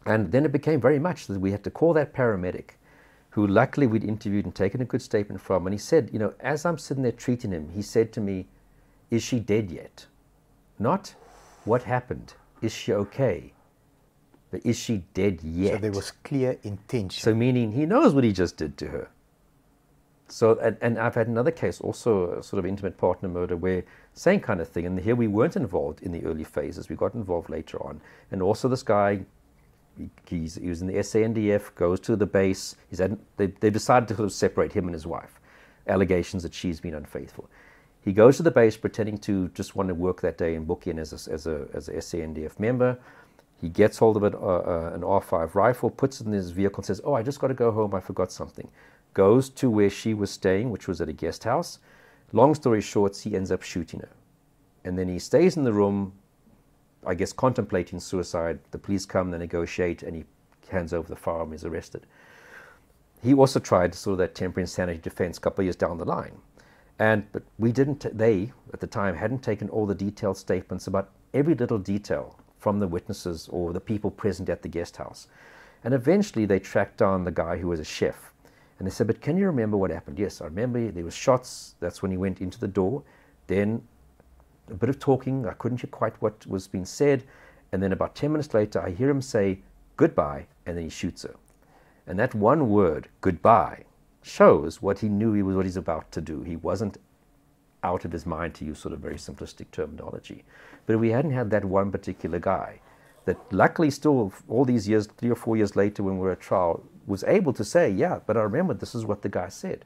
And then it became very much that we had to call that paramedic, who luckily we'd interviewed and taken a good statement from. And he said, you know, as I'm sitting there treating him, he said to me, is she dead yet? Not, what happened? Is she okay? But is she dead yet? So there was clear intention. So meaning he knows what he just did to her. So, and I've had another case, also a sort of intimate partner murder, where same kind of thing. And here we weren't involved in the early phases. We got involved later on. And also this guy, he was in the SANDF, goes to the base. They decided to sort of separate him and his wife. allegations that she's been unfaithful. He goes to the base pretending to just want to work that day and book in as a SANDF member. He gets hold of an R5 rifle, puts it in his vehicle and says, oh, I just got to go home, I forgot something. Goes to where she was staying, which was at a guest house. Long story short, he ends up shooting her. And then he stays in the room, I guess contemplating suicide. The police come, they negotiate, and he hands over the firearm, is arrested. He also tried sort of that temporary insanity defense a couple of years down the line. But they, at the time, hadn't taken all the detailed statements about every little detail from the witnesses or the people present at the guest house. And eventually they tracked down the guy who was a chef. And they said, but can you remember what happened? Yes, I remember there was shots. That's when he went into the door. Then a bit of talking. I couldn't hear quite what was being said. And then about 10 minutes later, I hear him say goodbye, and then he shoots her. And that one word, goodbye, shows what he knew what he's about to do. He wasn't out of his mind, to use sort of very simplistic terminology. But if we hadn't had that one particular guy, that luckily still all these years, 3 or 4 years later when we were at trial, was able to say, yeah, but I remember this is what the guy said.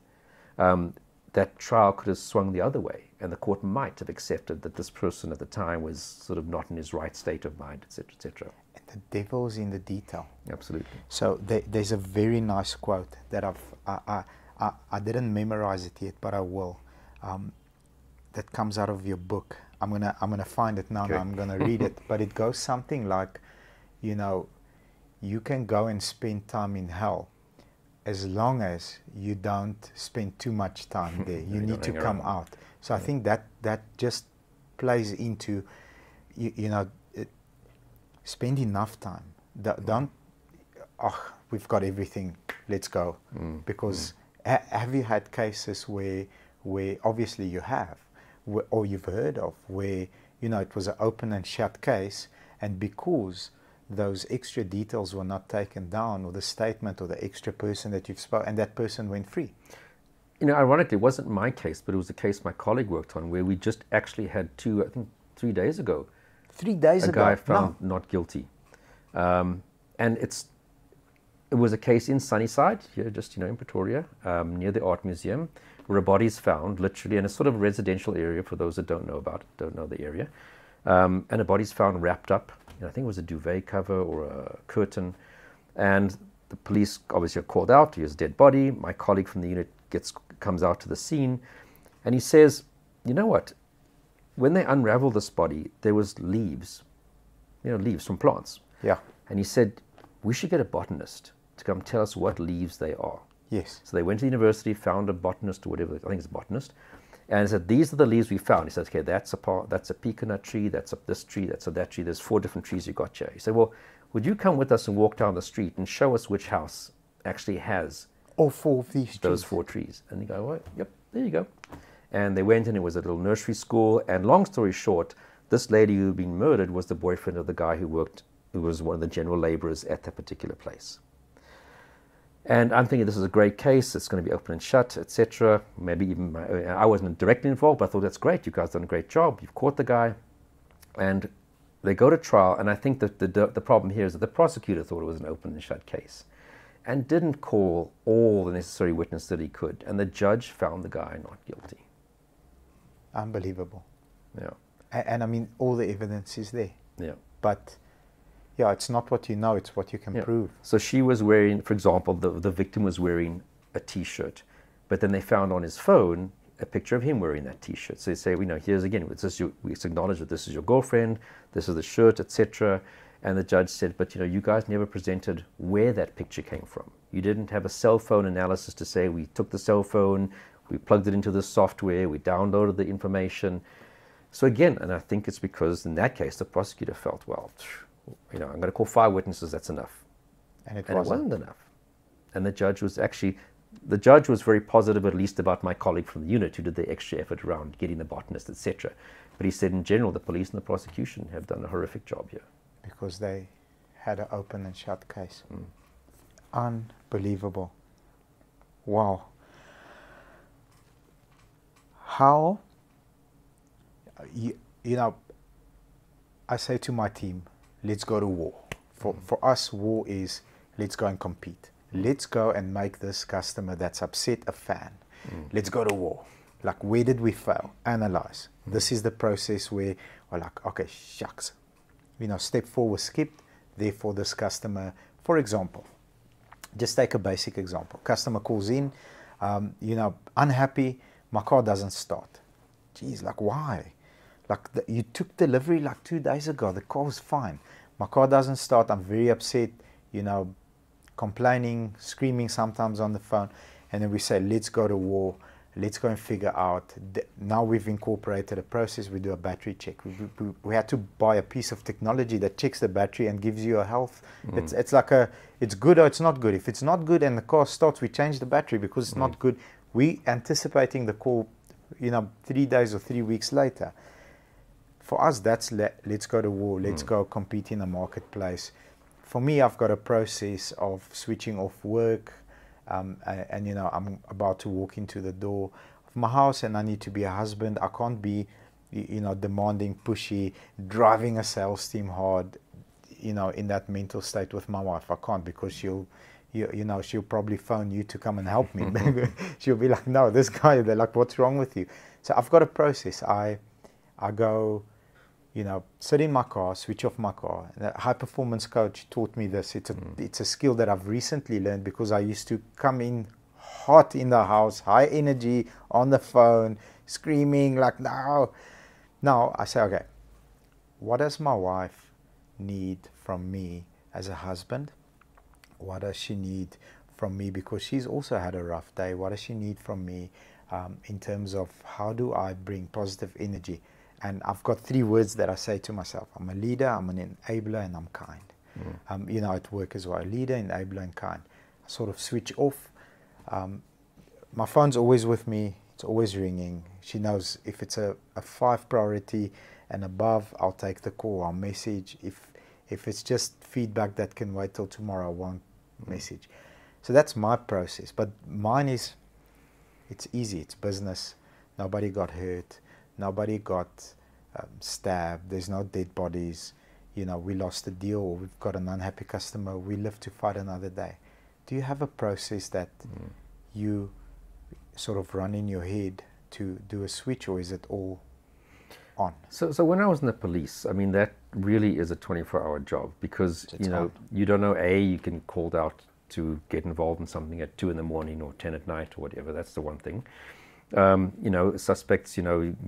That trial could have swung the other way, and the court might have accepted that this person at the time was sort of not in his right state of mind, etc., etc. And the devil's in the detail. Absolutely. So there's a very nice quote that I didn't memorize it yet, but I will. That comes out of your book. I'm gonna find it now. Okay. And I'm gonna read it. But it goes something like, you know, you can go and spend time in hell, as long as you don't spend too much time there. You need to come out. So I think that just plays into, you know, spend enough time. Don't, oh, we've got everything, let's go. Because have you had cases where obviously you have, or you've heard of, where, you know, it was an open and shut case, and because those extra details were not taken down, or the statement or the extra person that you've spoken, and that person went free? You know, ironically, it wasn't my case, but it was a case my colleague worked on, where we just actually had I think 3 days ago. 3 days ago? A guy found not guilty. And it was a case in Sunnyside, here just, you know, in Pretoria, near the Art Museum, where a body is found, literally, in a sort of residential area, for those that don't know the area. And a body's found wrapped up, you know, I think it was a duvet cover or a curtain. And the police obviously are called out. Here's a dead body. My colleague from the unit comes out to the scene, and he says, you know what? When they unraveled this body, there was leaves, you know, leaves from plants. Yeah. And he said, we should get a botanist to come tell us what leaves they are. Yes. So they went to the university, found a botanist or whatever, I think it's a botanist, and said, these are the leaves we found. He said, okay, that's a pecanut tree, that's this tree, that's that tree, there's 4 different trees you got here. He said, well, would you come with us and walk down the street and show us which house actually has all 4 of these those trees? 4 trees? And you go, well, yep, there you go. And they went, and it was a little nursery school, and long story short, this lady who had been murdered was the boyfriend of the guy who was one of the general laborers at that particular place. And I'm thinking, this is a great case, it's going to be open and shut, etc. Maybe even, I wasn't directly involved, but I thought, that's great, you guys done a great job, you've caught the guy. And they go to trial, and I think that the problem here is that the prosecutor thought it was an open and shut case, and didn't call all the necessary witnesses that he could. And the judge found the guy not guilty. Unbelievable. Yeah. And I mean, all the evidence is there. Yeah. But yeah, it's not what you know, it's what you can prove. So she was wearing, for example, the victim was wearing a T-shirt, but then they found on his phone a picture of him wearing that T-shirt. So they say, you know, here's again, we acknowledge that this is your girlfriend, this is the shirt, etc. And the judge said, but you know, you guys never presented where that picture came from. You didn't have a cell phone analysis to say, we took the cell phone, we plugged it into the software, we downloaded the information. So again, and I think it's because in that case, the prosecutor felt, well, you know, I'm going to call 5 witnesses, that's enough. And it wasn't enough. And the judge was very positive, at least about my colleague from the unit who did the extra effort around getting the botanist, etc. But he said in general, the police and the prosecution have done a horrific job here. Because they had an open and shut case. Unbelievable. Wow. How, you know, I say to my team, let's go to war. For us, war is, let's go and compete. Let's go and make this customer that's upset a fan. Let's go to war. Like, where did we fail? Analyze. This is the process where we're like, okay, shucks. Step 4 was skipped. Therefore, this customer, for example, just take a basic example. Customer calls in, unhappy, my car doesn't start. Geez, like, why? Like, you took delivery like 2 days ago. The car was fine. My car doesn't start. I'm very upset, complaining, screaming sometimes on the phone. And then we say, let's go to war. Let's go and figure out. Now we've incorporated a process. We do a battery check. We had to buy a piece of technology that checks the battery and gives you a health. It's like it's good or it's not good. If it's not good and the car starts, we change the battery because it's not good. We anticipating the call, 3 days or 3 weeks later. For us, that's let's go to war. Let's go compete in the marketplace. For me, I've got a process of switching off work. I'm about to walk into the door of my house and I need to be a husband. I can't be, demanding, pushy, driving a sales team hard, in that mental state with my wife. I can't, because she'll probably phone you to come and help me. She'll be like, no, this guy, they're like, what's wrong with you? So I've got a process. I go, sit in my car, switch off my car. The high performance coach taught me this. It's a skill that I've recently learned, because I used to come in hot in the house, high energy, on the phone, screaming like, no. Now I say, okay, what does my wife need from me as a husband? What does she need from me? Because she's also had a rough day. What does she need from me in terms of how do I bring positive energy? And I've got 3 words that I say to myself. I'm a leader, I'm an enabler, and I'm kind. At work as well, a leader, enabler, and kind. I sort of switch off. My phone's always with me. It's always ringing. She knows if it's a 5 priority and above, I'll take the call, I'll message. If it's just feedback that can wait till tomorrow, I won't message. So that's my process. But mine is, it's easy. It's business. Nobody got hurt. Nobody got stabbed. There's no dead bodies. We lost a deal, or we've got an unhappy customer. We live to fight another day. Do you have a process that you sort of run in your head to do a switch, or is it all on? So when I was in the police, I mean, that really is a 24-hour job, because you don't know, you can called out to get involved in something at 2 in the morning or 10 at night or whatever. That's the one thing. Suspects,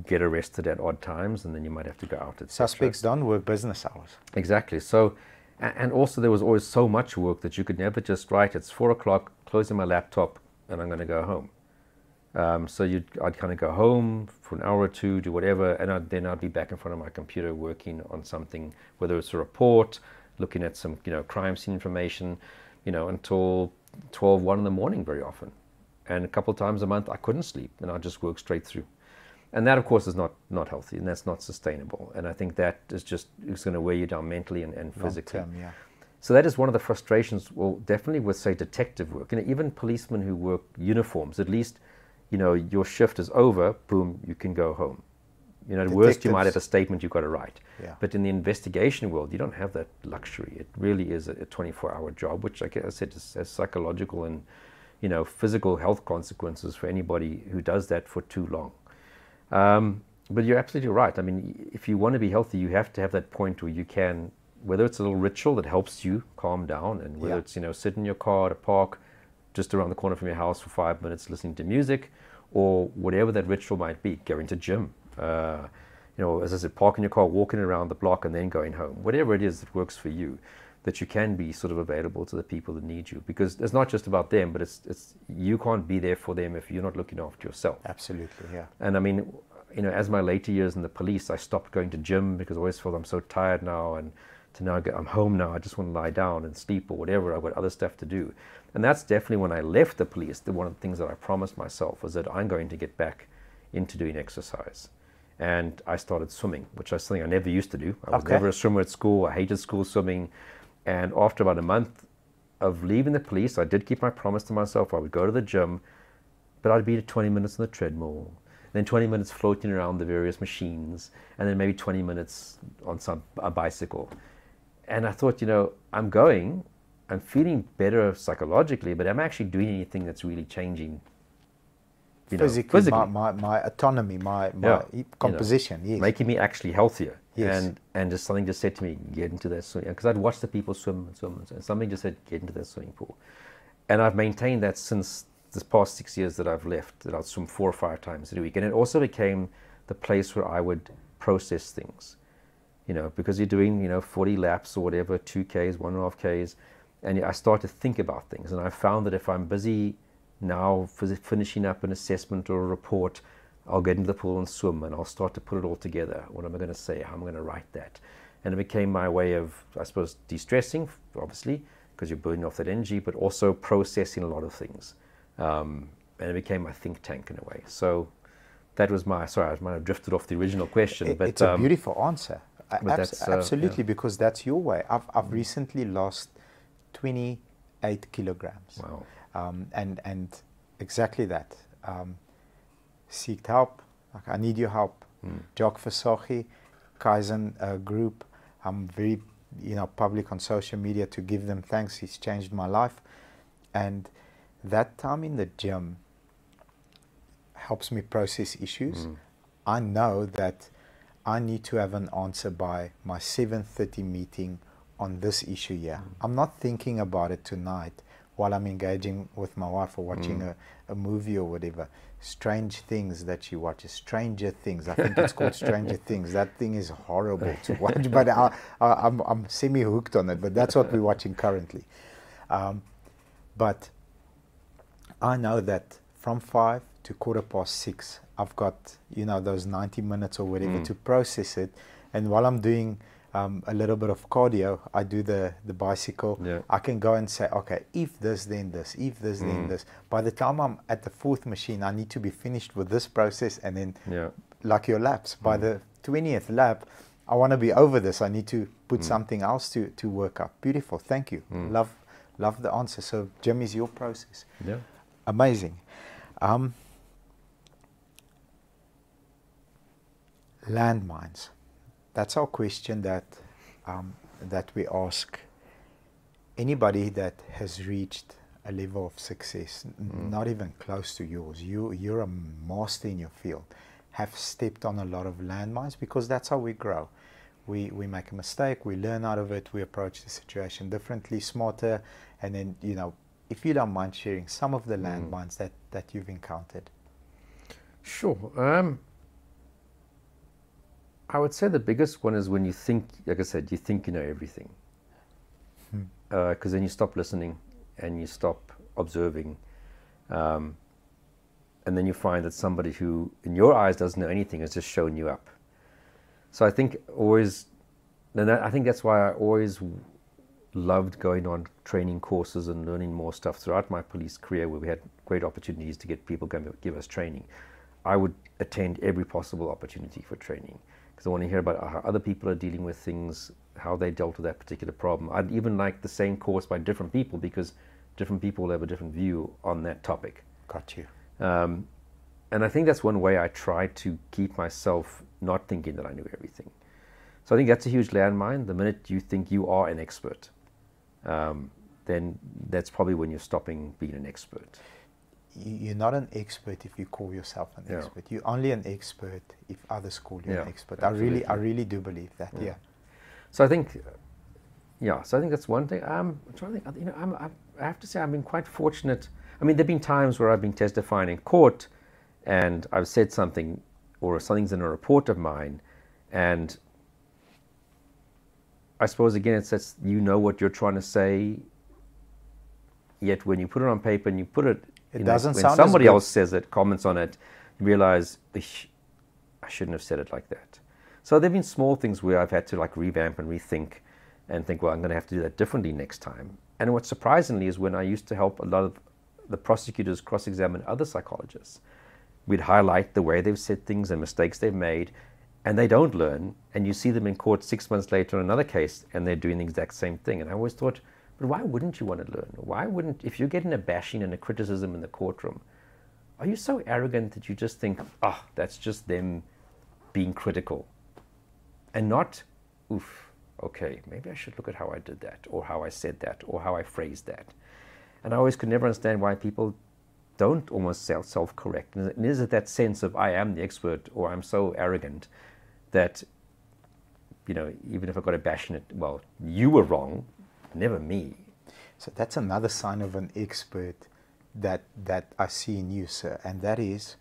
get arrested at odd times, and then you might have to go out. Suspects don't work business hours. Exactly. So, and also there was always so much work that you could never just write, it's 4 o'clock, closing my laptop, and I'm going to go home. So I'd kind of go home for an hour or 2, do whatever, and then I'd be back in front of my computer working on something, whether it's a report, looking at some, crime scene information, until 12, 1 in the morning very often. And a couple of times a month I couldn't sleep, and I'd just work straight through. And that, of course, is not healthy, and that's not sustainable. And I think that is it's going to wear you down mentally and physically. Long term, yeah. So that is one of the frustrations, well, definitely with, say, detective work. Even policemen who work uniforms, at least, your shift is over, boom, you can go home. At worst, you might have a statement you've got to write. Yeah. But in the investigation world, you don't have that luxury. It really is a 24-hour job, which, like I said, has psychological and physical health consequences for anybody who does that for too long. But you're absolutely right. I mean, if you want to be healthy, you have to have that point where you can, whether it's a little ritual that helps you calm down, and whether it's, sit in your car at a park just around the corner from your house for 5 minutes listening to music, or whatever that ritual might be, going to gym, as I said, parking your car, walking around the block, and then going home. Whatever it is that works for you, that you can be sort of available to the people that need you, because it's not just about them, but it's you can't be there for them if you're not looking after yourself. Absolutely, yeah. And I mean, as my later years in the police, I stopped going to gym because I always felt I'm so tired now, and to now I'm home now, I just want to lie down and sleep or whatever. I've got other stuff to do. And that's definitely when I left the police, one of the things that I promised myself was that I'm going to get back into doing exercise. And I started swimming, which is something I never used to do. I was never a swimmer at school. I hated school swimming. And after about a month of leaving the police, I did keep my promise to myself. I would go to the gym, but I'd be 20 minutes on the treadmill, then 20 minutes floating around the various machines, and then maybe 20 minutes on a bicycle. And I thought, I'm feeling better psychologically, but am I actually doing anything that's really changing physically. My autonomy, my composition, yes. Making me actually healthier. Yes. And just something just said to me, get into that swimming, because I'd watch the people swim, and something just said, get into that swimming pool. And I've maintained that since this past 6 years that I've left, that I'll swim 4 or 5 times a week. And it also became the place where I would process things, because you're doing, 40 laps or whatever, 2Ks, 1.5Ks, and I start to think about things. And I found that if I'm busy now finishing up an assessment or a report, I'll get into the pool and swim, and I'll start to put it all together. What am I going to say? How am I going to write that? And it became my way of, I suppose, de-stressing, obviously, because you're burning off that energy, but also processing a lot of things. And it became my think tank in a way. So that was sorry, I might have drifted off the original question. But it's a beautiful answer. Absolutely, yeah. Because that's your way. I've recently lost 28 kilograms. Wow. And exactly that. Seeked help. Like, I need your help. Jock Versace, Kaizen group. I'm very, public on social media to give them thanks. He's changed my life. And that time in the gym helps me process issues. I know that I need to have an answer by my 7:30 meeting on this issue here. I'm not thinking about it tonight while I'm engaging with my wife or watching a movie or whatever. Strange Things that she watches. Stranger Things. I think it's called Stranger Things. That thing is horrible to watch, but I'm semi-hooked on it. But that's what we're watching currently. But I know that from 5 to 6:15, I've got, those 90 minutes or whatever to process it. And while I'm doing a little bit of cardio, I do the bicycle. Yeah. I can go and say, okay, if this, then this, if this, then this. By the time I'm at the 4th machine, I need to be finished with this process, and then, like your laps, by the 20th lap, I want to be over this. I need to put something else to work up. Beautiful. Thank you. Love the answer. So, gym is your process. Yeah. Amazing. Landmines. That's our question that we ask anybody that has reached a level of success, not even close to yours. You're a master in your field, have stepped on a lot of landmines, because that's how we grow. We make a mistake, we learn out of it, we approach the situation differently, smarter, and then, if you don't mind sharing some of the landmines that you've encountered. Sure. I would say the biggest one is when you think, like I said, you think you know everything. Because then you stop listening and you stop observing. And then you find that somebody who, in your eyes, doesn't know anything has just shown you up. So I think I think that's why I always loved going on training courses and learning more stuff throughout my police career, where we had great opportunities to get people going to give us training. I would attend every possible opportunity for training, because I want to hear about how other people are dealing with things, how they dealt with that particular problem. I'd even like the same course by different people, because different people will have a different view on that topic. Got you. And I think that's one way I try to keep myself not thinking that I knew everything. So I think that's a huge landmine. The minute you think you are an expert, then that's probably when you're stopping being an expert. You're not an expert if you call yourself an expert. You're only an expert if others call you an expert. Absolutely. I really do believe that. Yeah. So I think, that's one thing. I'm trying to think. I have to say I've been quite fortunate. I mean, there've been times where I've been testifying in court, and I've said something, or something's in a report of mine, and I suppose again it's that what you're trying to say, yet when you put it on paper and you put it, it doesn't when sound somebody as good. else says it, comments on it, you realize I shouldn't have said it like that. So there've been small things where I've had to revamp and rethink and think, well, I'm going to have to do that differently next time. And what surprisingly is when I used to help a lot of the prosecutors cross-examine other psychologists, we'd highlight the way they've said things and mistakes they've made, and they don't learn, and you see them in court 6 months later on another case, and they're doing the exact same thing. And I always thought, but why wouldn't you want to learn? Why wouldn't, if you're getting a bashing and a criticism in the courtroom, are you so arrogant that you just think, that's just them being critical? And not, okay, maybe I should look at how I did that, or how I said that, or how I phrased that. And I always could never understand why people don't almost self-correct. And is it that sense of I am the expert, or I'm so arrogant that, you know, even if I got a bash in it, well, you were wrong, never me. So that's another sign of an expert that I see in you, sir, and that is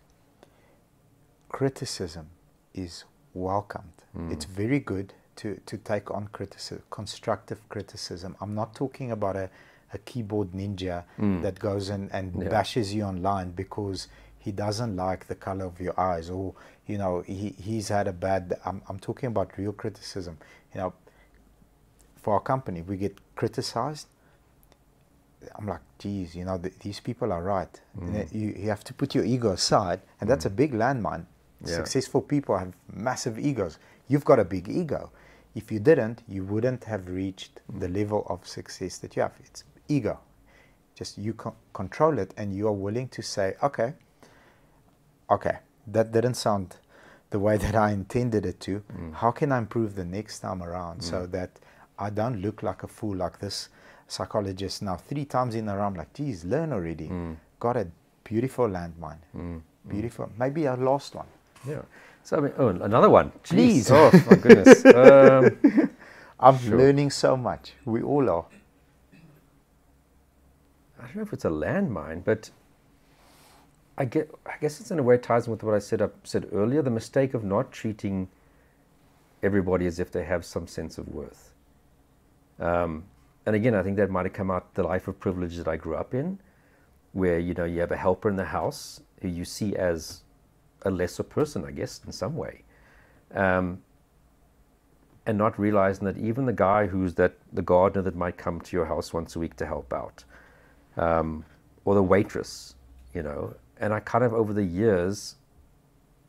criticism is welcomed. It's very good to take on criticism, constructive criticism. I'm not talking about a keyboard ninja that goes and bashes you online because he doesn't like the color of your eyes, or, you know, he's had a bad... I'm talking about real criticism. You know, for our company, we get criticized. I'm like, geez, you know, these people are right. You have to put your ego aside, and that's a big landmine. Yeah. Successful people have massive egos. You've got a big ego. If you didn't, you wouldn't have reached the level of success that you have. It's ego. Just you control it, and you are willing to say, okay, that didn't sound the way that I intended it to. How can I improve the next time around so that I don't look like a fool like this psychologist now 3 times in a row? I'm like, geez, learn already. Got a beautiful landmine. Beautiful. Maybe a last one. Yeah. So, I mean, oh, another one. Please. Oh, my goodness. I'm learning so much. We all are. I don't know if it's a landmine, but I guess it's in a way ties in with what I said earlier, the mistake of not treating everybody as if they have some sense of worth. And again, I think that might have come out the life of privilege that I grew up in, where, you know, you have a helper in the house who you see as a lesser person, I guess, in some way. And not realizing that even the guy who's the gardener that might come to your house once a week to help out, or the waitress, you know. And I kind of, over the years,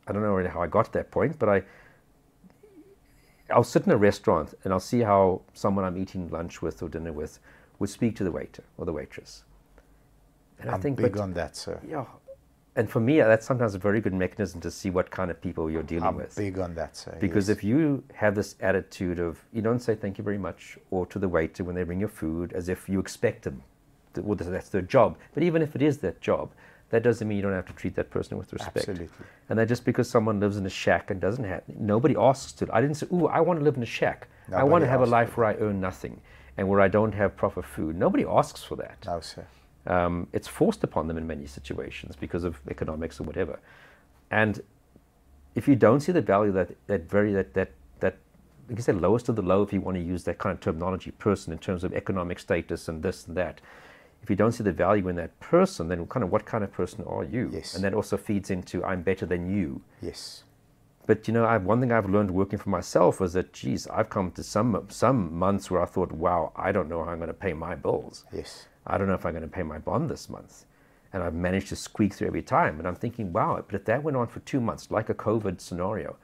I don't know really how I got to that point, but I'll sit in a restaurant and I'll see how someone I'm eating lunch with or dinner with would speak to the waiter or the waitress. And I'm big on that, sir. Yeah. And for me, that's sometimes a very good mechanism to see what kind of people you're dealing with. I'm big on that, sir. Because yes. if you have this attitude of, you don't say thank you very much, or to the waiter when they bring your food, as if you expect them, well, that's their job. But even if it is that job, that doesn't mean you don't have to treat that person with respect. Absolutely. And that just because someone lives in a shack and doesn't have, nobody asks to. I didn't say, ooh, I want to live in a shack. I want to have a life where I earn nothing and where I don't have proper food. Nobody asks for that. No, sir. It's forced upon them in many situations because of economics or whatever. And if you don't see the value that I guess the lowest of the low, if you want to use that kind of terminology, person in terms of economic status and this and that, if you don't see the value in that person, then what kind of person are you? Yes. And that also feeds into I'm better than you. Yes. But you know, one thing I've learned working for myself was that, geez, I've come to some months where I thought, wow, I don't know how I'm going to pay my bills. Yes. I don't know if I'm going to pay my bond this month. And I've managed to squeak through every time. And I'm thinking, wow, but if that went on for 2 months, like a COVID scenario,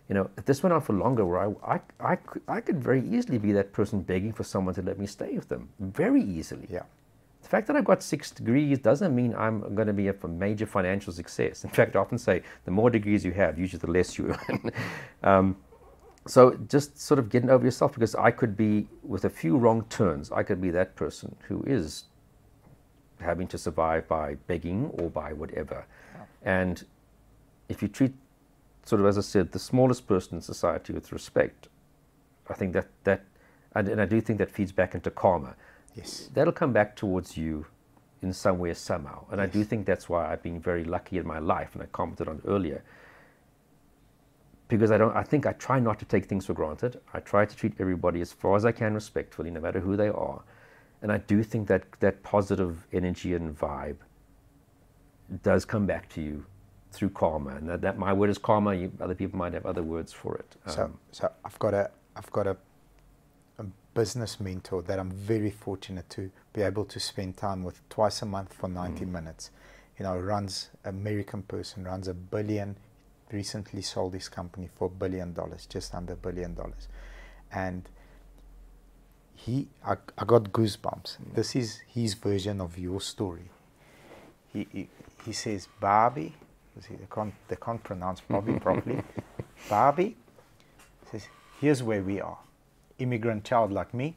you know, if this went on for longer, where I could very easily be that person begging for someone to let me stay with them, very easily. Yeah. The fact that I've got 6 degrees doesn't mean I'm going to be a major financial success. In fact, I often say the more degrees you have, usually the less you earn. So just sort of getting over yourself, because I could be, with a few wrong turns, I could be that person who is having to survive by begging or by whatever. Yeah. And if you treat, sort of, as I said, the smallest person in society with respect, I think and I do think that feeds back into karma. Yes. That'll come back towards you in some way, somehow. And yes. I do think that's why I've been very lucky in my life, and I commented on earlier. Because I think I try not to take things for granted. I try to treat everybody as far as I can respectfully, no matter who they are. And I do think that positive energy and vibe does come back to you through karma. And that my word is karma. Other people might have other words for it. So I've got a business mentor that I'm very fortunate to be able to spend time with twice a month for 90 minutes. You know, runs American person, runs $1 billion. Recently sold his company for $1 billion, just under $1 billion. And I got goosebumps. This is his version of your story. He says, Barbie, they can't pronounce Bobby properly. Barbie says, here's where we are. Immigrant child like me,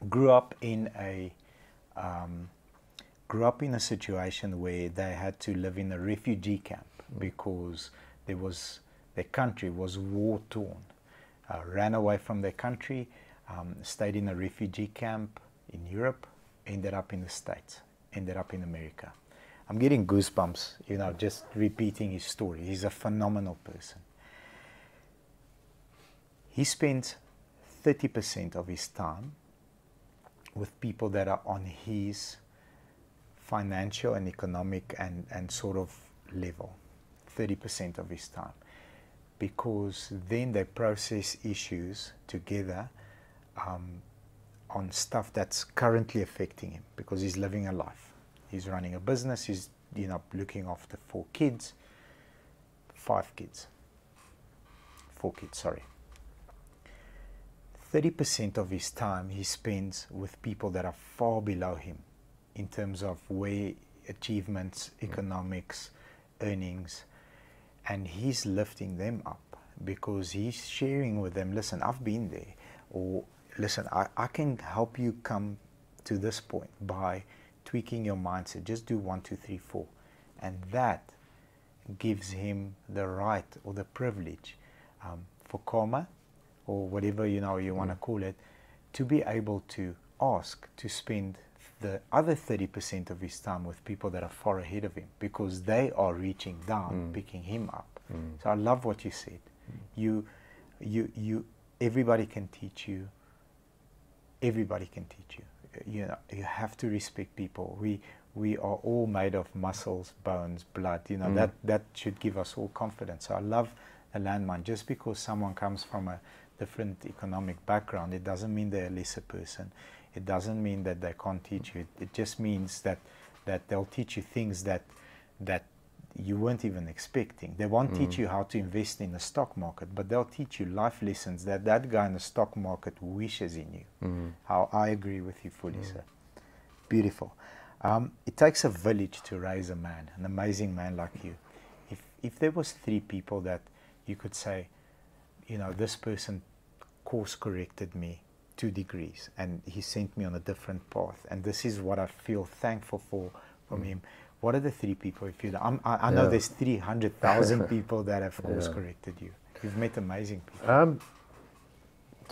grew up in a grew up in a situation where they had to live in a refugee camp because their country was war-torn. Ran away from their country, stayed in a refugee camp in Europe, ended up in the States, ended up in America. I'm getting goosebumps, you know, just repeating his story. He's a phenomenal person. He spends 30% of his time with people that are on his financial and economic and sort of level. 30% of his time. Because then they process issues together on stuff that's currently affecting him, because he's living a life. He's running a business, he's, you know, looking after 4 kids. 5 kids. 4 kids, sorry. 30% of his time he spends with people that are far below him in terms of where achievements, economics, earnings, and he's lifting them up because he's sharing with them, listen, I've been there, or listen, I can help you come to this point by tweaking your mindset. Just do 1, 2, 3, 4. And that gives him the right or the privilege for karma, or whatever, you know, you want to call it, to be able to ask to spend the other 30% of his time with people that are far ahead of him, because they are reaching down, picking him up. So I love what you said. Everybody can teach you. Everybody can teach you. You know, you have to respect people. We are all made of muscles, bones, blood. You know, that should give us all confidence. So I love the Landmine. Just because someone comes from a different economic background, it doesn't mean they're a lesser person. It doesn't mean that they can't teach you. It just means that they'll teach you things that you weren't even expecting. They won't teach you how to invest in the stock market, but they'll teach you life lessons that guy in the stock market wishes in you. How I agree with you fully, sir. Beautiful. It takes a village to raise a man, an amazing man like you. If there was 3 people that you could say, you know, this person course corrected me 2 degrees and he sent me on a different path, and this is what I feel thankful for from him. What are the 3 people? If you, I know there's 300,000 people that have course corrected you. You've met amazing people.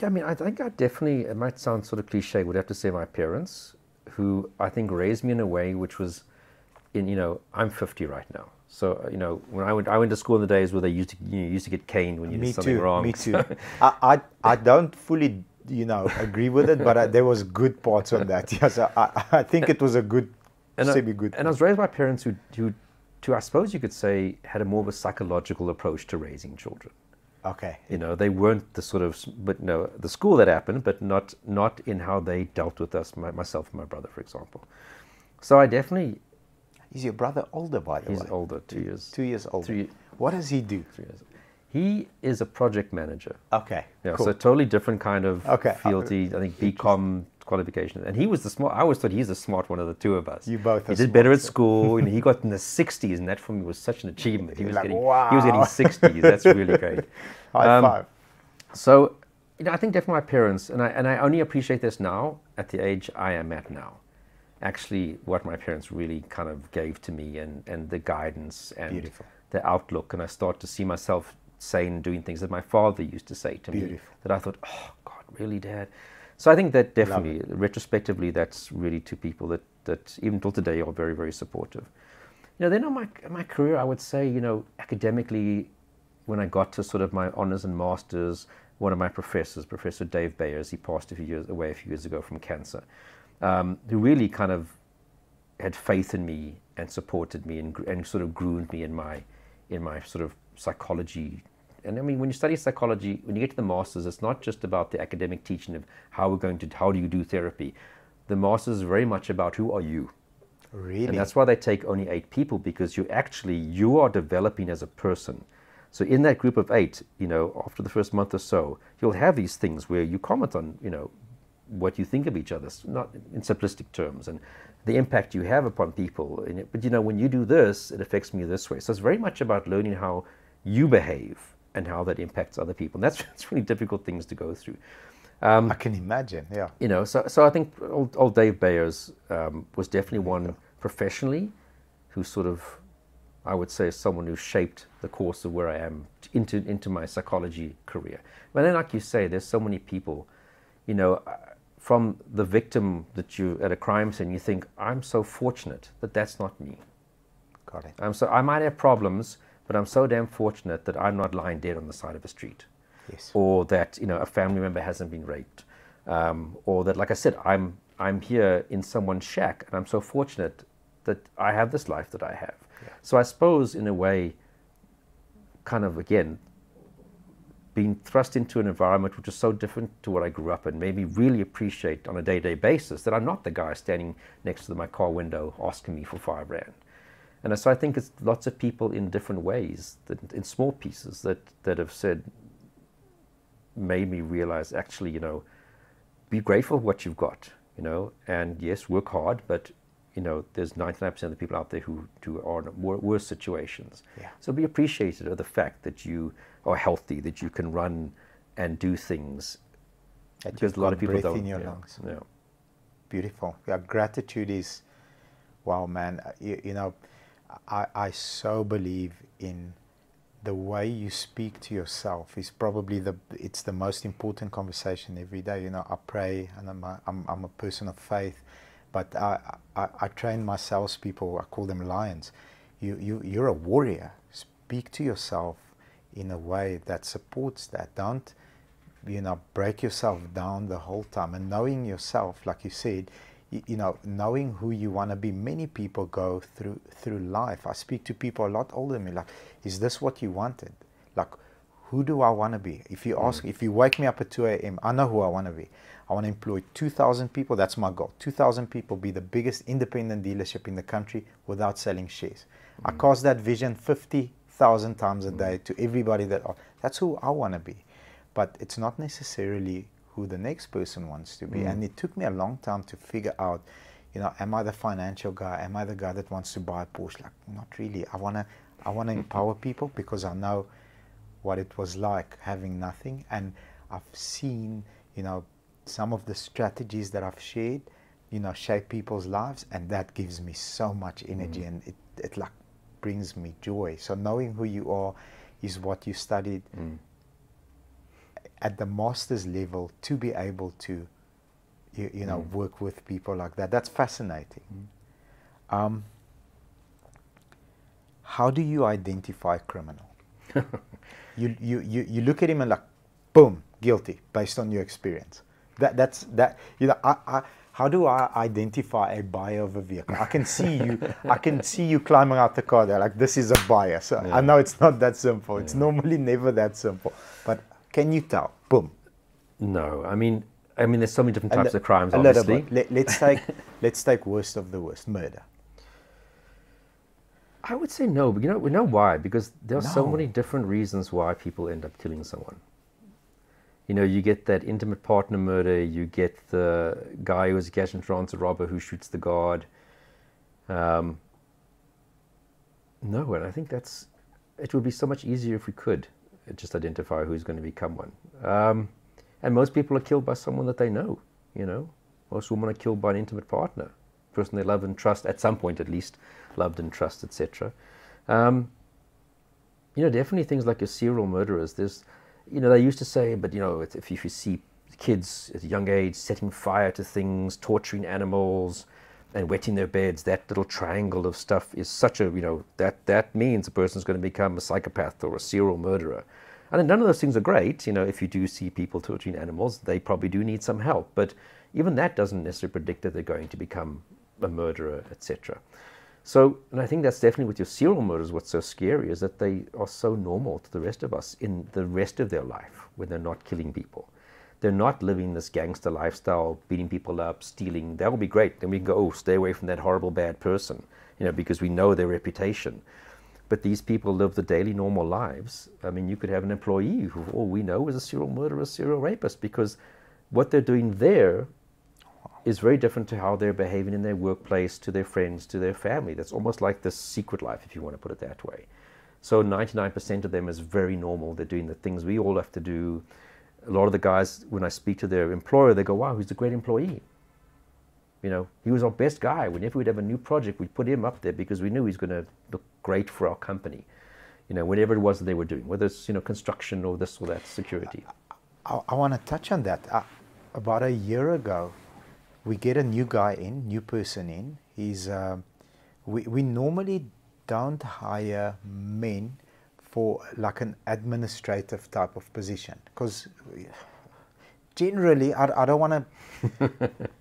Yeah, I mean, I think I definitely, it might sound sort of cliche, would have to say my parents, who I think raised me in a way which was, you know, I'm 50 right now. So, you know, when I went to school in the days where they used to get caned when you did something wrong. Me too. I don't fully, you know, agree with it, but there was good parts on that. Yes, I think it was a good, semi-good. And I was raised by parents who, I suppose you could say, had a more of a psychological approach to raising children. Okay. You know, they weren't the sort of, but no, the school that happened, but not in how they dealt with us, myself and my brother, for example. So I definitely. Is your brother older, by the way? He's older, 2 years. 2 years older. What does he do? 3 years. He is a project manager. Okay, yeah, cool. So totally different kind of field. I think BCom qualification. And he was the smart, I always thought he's the smart one of the 2 of us. You both are He did better at school, and he got in the 60s, and that for me was such an achievement. He was like, getting, wow. He was getting 60s. That's really great. High five. So, you know, I think definitely my parents, and I only appreciate this now at the age I am at now. Actually, what my parents really kind of gave to me, and the guidance and Beautiful. The outlook, and I start to see myself saying and doing things that my father used to say to Beautiful. me, that I thought, oh God, really, Dad? So I think that definitely, retrospectively, that's really 2 people that even till today are very, very supportive. You know, then on my career, I would say, you know, academically, when I got to sort of my honors and masters, one of my professors, Professor Dave Bayers, he passed away a few years ago from cancer, who really kind of had faith in me and supported me and sort of groomed me in my sort of psychology. And I mean, when you study psychology, when you get to the masters, it's not just about the academic teaching of how do you do therapy. The masters is very much about who are you. Really? And that's why they take only 8 people, because you are developing as a person. So in that group of 8, you know, after the first month or so, you'll have these things where you comment on, you know, what you think of each other, not in simplistic terms, and the impact you have upon people. But, you know, when you do this, it affects me this way. So it's very much about learning how you behave and how that impacts other people. And that's really difficult things to go through. I can imagine, yeah. You know, so I think old Dave Bayers was definitely one professionally, who sort of, I would say, is someone who shaped the course of where I am into my psychology career. But then, like you say, there's so many people, you know, from the victim that you at a crime scene, you think, I'm so fortunate that that's not me. Got it. I might have problems, but I'm so damn fortunate that I'm not lying dead on the side of a street. Yes. Or that, you know, a family member hasn't been raped. Or that, like I said, I'm here in someone's shack, and I'm so fortunate that I have this life that I have. Yeah. So I suppose, in a way, kind of, again, being thrust into an environment which is so different to what I grew up in made me really appreciate on a day-to-day basis that I'm not the guy standing next to my car window asking me for $5,000. And so I think it's lots of people in different ways, that, in small pieces, that have said, made me realize, actually, you know, be grateful for what you've got, you know, and yes, work hard, but, you know, there's 99% of the people out there who are in worse situations. Yeah. So be appreciative of the fact that you are healthy, that you can run and do things. Because a lot of people don't. In your lungs. Yeah. Beautiful. Yeah, gratitude is, wow, man. You know, I so believe in the way you speak to yourself is probably it's the most important conversation every day. You know, I pray, and I'm a person of faith, but I train my salespeople. I call them lions. You're a warrior. Speak to yourself in a way that supports that. Don't, you know, break yourself down the whole time. And knowing yourself, like you said, you know, knowing who you want to be. Many people go through life. I speak to people a lot older than me, like, is this what you wanted? Like, who do I want to be? If you ask, if you wake me up at 2 a.m., I know who I want to be. I want to employ 2,000 people. That's my goal. 2,000 people, be the biggest independent dealership in the country without selling shares. I cast that vision 50,000 times a day to everybody that's who I want to be. But it's not necessarily who the next person wants to be. And it took me a long time to figure out, you know, am I the financial guy? Am I the guy that wants to buy a Porsche? Like, not really. I want to empower people, because I know what it was like having nothing. And I've seen, you know, some of the strategies that I've shared, you know, shape people's lives, and that gives me so much energy, and it like brings me joy. So knowing who you are is what you studied at the master's level, to be able to, you know, work with people like that. That's fascinating. How do you identify a criminal? You look at him and like, boom, guilty, based on your experience. That's you know, how do I identify a buyer of a vehicle? I can see you climbing out the car there, like, this is a buyer. So I know it's not that simple. It's normally never that simple. But can you tell? Boom. No, I mean, there's so many different types of crimes, obviously. Let's take worst of the worst, murder. I would say no, but you know, we know why, because there are so many different reasons why people end up killing someone. You know, you get that intimate partner murder, you get the guy who is a cash and transit robber who shoots the guard. No, and I think it would be so much easier if we could just identify who's going to become one. And most people are killed by someone that they know, you know. Most women are killed by an intimate partner, person they love and trust, at some point at least, loved and trust, etc. You know, definitely things like your serial murderers, there's, you know, they used to say, but, you know, if you see kids at a young age setting fire to things, torturing animals, and wetting their beds, that little triangle of stuff is such a, you know, that means a person's going to become a psychopath or a serial murderer. And none of those things are great. You know, if you do see people torturing animals, they probably do need some help. But even that doesn't necessarily predict that they're going to become a murderer, etc. So, and I think that's definitely with your serial murders, what's so scary is that they are so normal to the rest of us in the rest of their life when they're not killing people. They're not living this gangster lifestyle, beating people up, stealing. That will be great. Then we can go, oh, stay away from that horrible bad person, you know, because we know their reputation. But these people live the daily normal lives. I mean, you could have an employee who all we know is a serial murderer, serial rapist, because what they're doing there is very different to how they're behaving in their workplace, to their friends, to their family. That's almost like this secret life, if you want to put it that way. So 99% of them is very normal. They're doing the things we all have to do. A lot of the guys, when I speak to their employer, they go, wow, he's a great employee. You know, he was our best guy. Whenever we'd have a new project, we'd put him up there because we knew he's going to look great for our company. You know, whatever it was that they were doing, whether it's, you know, construction or this or that, security. I want to touch on that. About a year ago, we get a new guy in, new person in. He's, we normally don't hire men for like an administrative type of position, because generally, I don't want to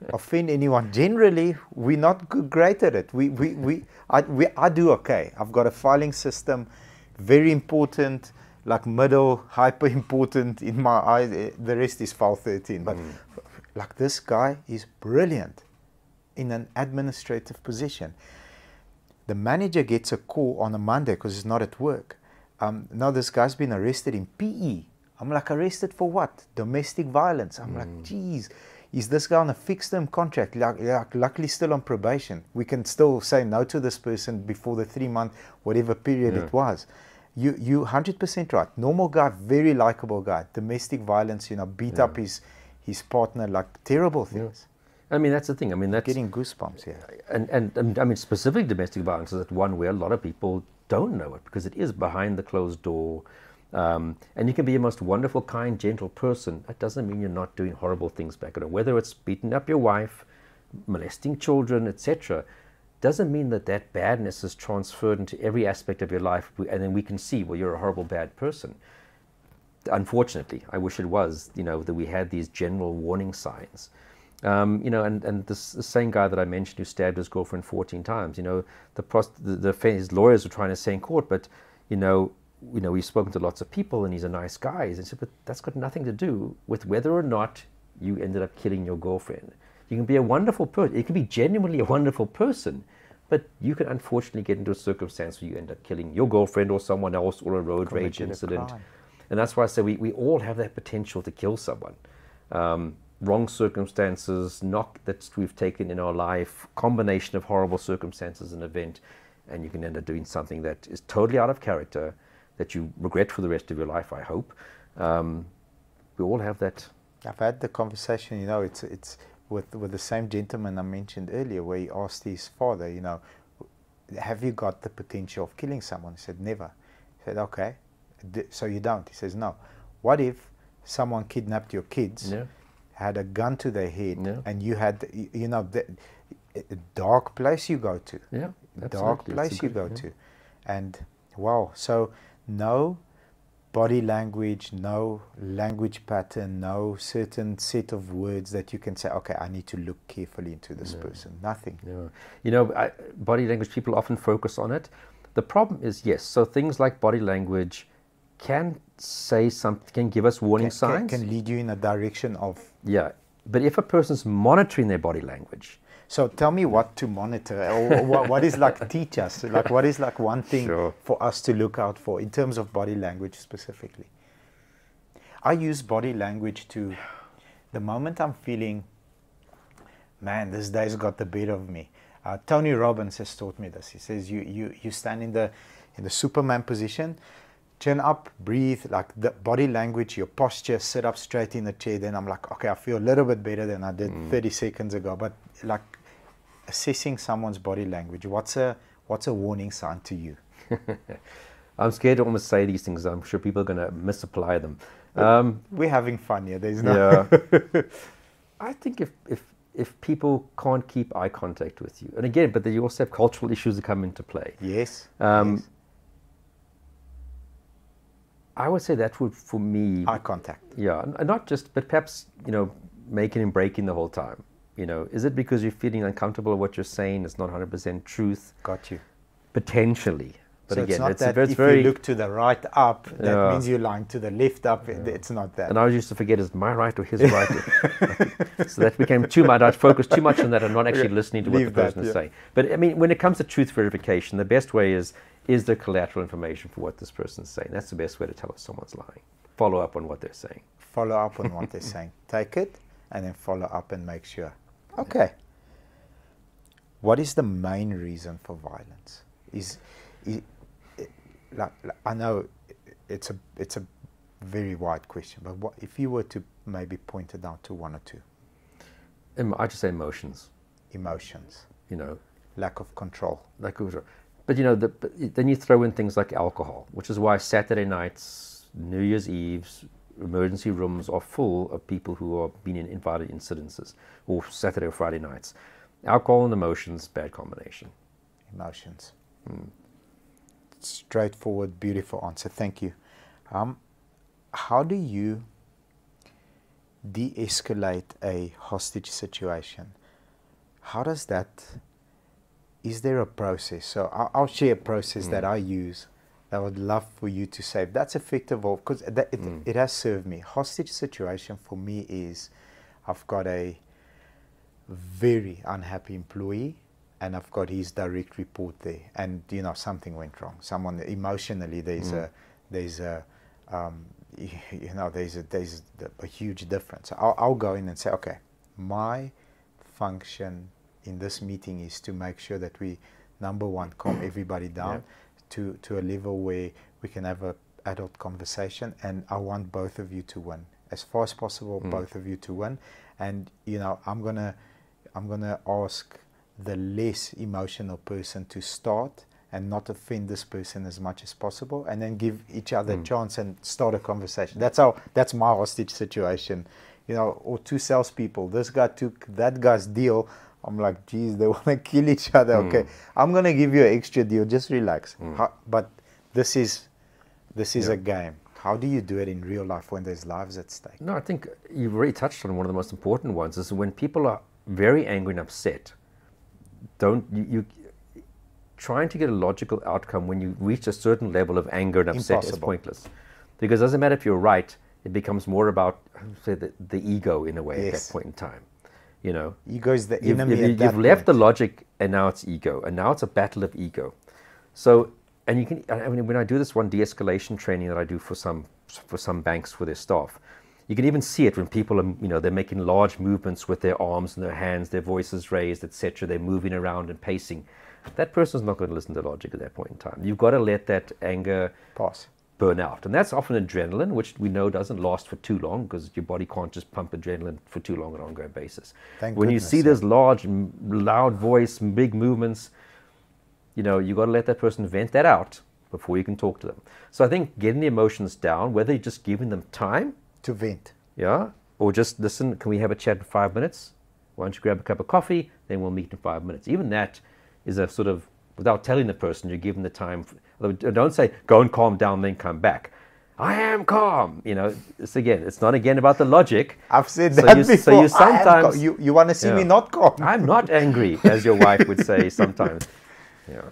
offend anyone. Generally, we're not great at it. I do okay. I've got a filing system, very important, like middle, hyper important in my eyes. The rest is file 13. But like this guy is brilliant in an administrative position. The manager gets a call on a Monday because he's not at work. Now this guy's been arrested in PE. I'm like, arrested for what? Domestic violence. I'm like, geez, is this guy on a fixed term contract? Luckily still on probation. We can still say no to this person before the 3-month, whatever period it was. You 100% right. Normal guy, very likable guy. Domestic violence, you know, beat up his partner, like terrible things. I mean, that's the thing. I mean, that's getting goosebumps here. And I mean, specific domestic violence is one where a lot of people don't know it because it is behind the closed door. And you can be a most wonderful, kind, gentle person. That doesn't mean you're not doing horrible things back at home. Whether it's beating up your wife, molesting children, etc., doesn't mean that that badness is transferred into every aspect of your life, and then we can see, well, you're a horrible, bad person. Unfortunately, I wish it was, you know, that we had these general warning signs. You know, and the same guy that I mentioned who stabbed his girlfriend 14 times, you know, his lawyers were trying to say in court, but, you know, we've spoken to lots of people and he's a nice guy. He said, but that's got nothing to do with whether or not you ended up killing your girlfriend. You can be a wonderful person. You can be genuinely a wonderful person, but you can unfortunately get into a circumstance where you end up killing your girlfriend or someone else or a road rage incident. And that's why I say we all have that potential to kill someone. Wrong circumstances, knock that we've taken in our life, combination of horrible circumstances and event, and you can end up doing something that is totally out of character, that you regret for the rest of your life, I hope. We all have that. I've had the conversation, you know, it's with the same gentleman I mentioned earlier, where he asked his father, you know, have you got the potential of killing someone? He said, never. He said, okay, so you don't? He says, no. What if someone kidnapped your kids, had a gun to their head, and you had, you know, a dark place you go to. Yeah, dark place you go to. And wow, so no body language, no language pattern, no certain set of words that you can say, okay, I need to look carefully into this person. Nothing. You know, body language, people often focus on it. The problem is, yes, so things like body language can say something, can give us warning signs. Can lead you in a direction of... Yeah, but if a person's monitoring their body language... So tell me what to monitor, or what is like, teach us, like what is like one thing for us to look out for in terms of body language specifically. I use body language to, the moment I'm feeling, man, this day's got the better of me. Tony Robbins has taught me this. He says you stand in the Superman position, chin up, breathe, like the body language, your posture, sit up straight in the chair. Then I'm like, okay, I feel a little bit better than I did 30 seconds ago. But like assessing someone's body language, what's a warning sign to you? I'm scared to almost say these things. I'm sure people are going to misapply them. We're having fun here. There's no... I think if people can't keep eye contact with you, and again, but you also have cultural issues that come into play. Yes. Yes. I would say that would, for me... Eye contact. Yeah, not just, but perhaps, you know, making and breaking the whole time. You know, is it because you're feeling uncomfortable with what you're saying? It's not 100% truth. Got you. Potentially. But so again, it's not it's that if you look to the right up, that means you're lying. To the left up, it's not that. And I used to forget, is my right or his right? So that became too much. I'd focus too much on that and not actually listening to what the person is saying. But I mean, when it comes to truth verification, the best way is there collateral information for what this person's saying? That's the best way to tell if someone's lying. Follow up on what they're saying. Follow up on what they're saying. Take it and then follow up and make sure. Okay. What is the main reason for violence? I know it's a very wide question, but what if you were to maybe point it down to one or two? I just say emotions. Emotions. You know, Lack of control. But you know, but then you throw in things like alcohol, which is why Saturday nights, New Year's Eves, emergency rooms are full of people who are being invited incidences, or Saturday or Friday nights. Alcohol and emotions, bad combination. Emotions. Straightforward, beautiful answer. Thank you. How do you de-escalate a hostage situation? How does that, is there a process? So I'll share a process that I use that I would love for you to say. That's effective, because it has served me. Hostage situation for me is, I've got a very unhappy employee and I've got his direct report there, and you know, something went wrong. Someone emotionally, there's a huge difference. I'll go in and say, okay, my function in this meeting is to make sure that we, number one, calm everybody down to a level where we can have an adult conversation, and I want both of you to win as far as possible. Both of you to win, and you know, I'm gonna ask the less emotional person to start and not offend this person as much as possible, and then give each other a chance and start a conversation. That's my hostage situation, you know. Or two salespeople, this guy took that guy's deal. I'm like, geez, they want to kill each other. Okay, I'm gonna give you an extra deal. Just relax. But this is a game. How do you do it in real life when there's lives at stake? No, I think you've already touched on one of the most important ones. Is when people are very angry and upset. You trying to get a logical outcome when you reach a certain level of anger and upset is pointless, because it doesn't matter if you're right. It becomes more about, say, the ego in a way at that point in time. You know, ego is the enemy. You've left the logic, and now it's ego, and now it's a battle of ego. So, and you can. I mean, when I do this one de-escalation training that I do for some banks for their staff, you can even see it when people are, you know, they're making large movements with their arms and their hands, their voices raised, etc. They're moving around and pacing. That person's not going to listen to logic at that point in time. You've got to let that anger burn out. And that's often adrenaline, which we know doesn't last for too long, because your body can't just pump adrenaline for too long on an ongoing basis. When you see this large, loud voice, big movements, you know, you've got to let that person vent that out before you can talk to them. So I think getting the emotions down, whether you're just giving them time to vent, or just listen, can we have a chat in 5 minutes? Why don't you grab a cup of coffee, then we'll meet in 5 minutes. Even that is a sort of, without telling the person, you're giving the time. Don't say, go and calm down, then come back. I am calm. You know, it's not again about the logic. I've said that before. So you sometimes, you want to see me not calm. I'm not angry, as your wife would say sometimes.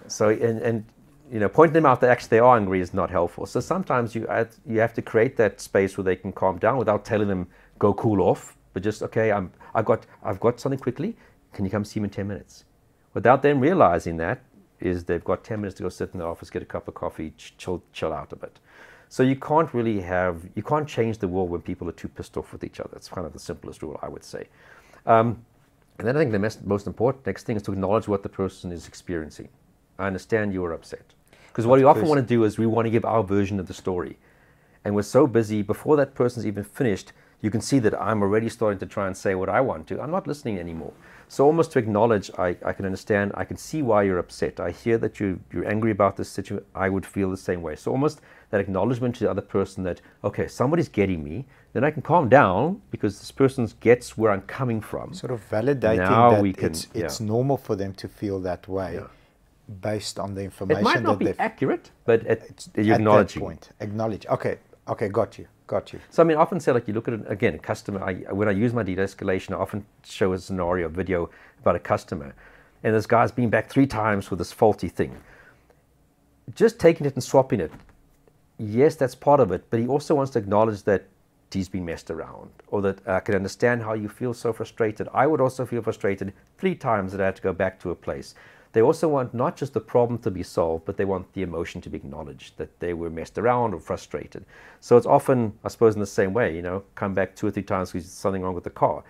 So, and you know, pointing them out that actually they are angry is not helpful. So sometimes you have to create that space where they can calm down without telling them, go cool off, but just, okay, I've got something quickly. Can you come see me in 10 minutes? Without them realizing that is they've got 10 minutes to go sit in the office, get a cup of coffee, chill out a bit. So you can't change the world when people are too pissed off with each other. It's kind of the simplest rule, I would say. And then I think the most important next thing is to acknowledge what the person is experiencing. I understand you are upset. Because what we often want to do is we want to give our version of the story. And we're so busy, before that person's even finished, you can see that I'm already starting to try and say what I want to. I'm not listening anymore. So almost to acknowledge, I can understand, I can see why you're upset. I hear that you're angry about this situation. I would feel the same way. So almost that acknowledgement to the other person that, okay, somebody's getting me, then I can calm down because this person gets where I'm coming from. Sort of validating that it's normal for them to feel that way based on the information. It might not be accurate, but you're acknowledging. At that point, acknowledge. Okay, got you. So I mean, I often say, like, you look at it again, a customer. When I use my de-escalation, I often show a scenario, a video about a customer, and this guy's been back 3 times with this faulty thing. Just taking it and swapping it, yes, that's part of it, but he also wants to acknowledge that he's been messed around, or that I can understand how you feel so frustrated. I would also feel frustrated 3 times that I had to go back to a place. They also want not just the problem to be solved, but they want the emotion to be acknowledged, that they were messed around or frustrated. So it's often, I suppose, in the same way, you know, come back 2 or 3 times because there's something wrong with the car.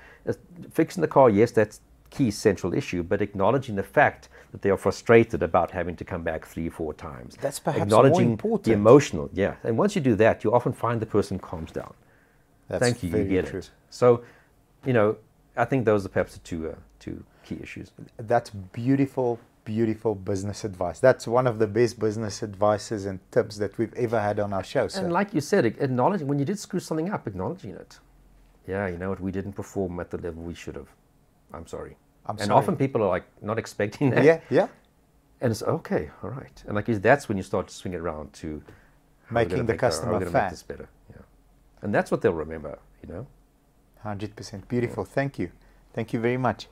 Fixing the car, yes, that's key central issue, but acknowledging the fact that they are frustrated about having to come back 3 or 4 times. That's perhaps acknowledging more important. The emotional, And once you do that, you often find the person calms down. That's Thank you, you get true. it. So, you know, I think those are perhaps the two key issues. That's beautiful, beautiful business advice. That's one of the best business advices and tips that we've ever had on our show. So. And like you said, acknowledging when you did screw something up, acknowledging it. Yeah, you know what, we didn't perform at the level we should have. I'm sorry. And often people are like not expecting that. Yeah, yeah. And it's okay, all right. And like that's when you start to swing it around to making the customer fan. Make this better. Yeah. And that's what they'll remember, you know. 100%. Beautiful. Yeah. Thank you. Thank you very much.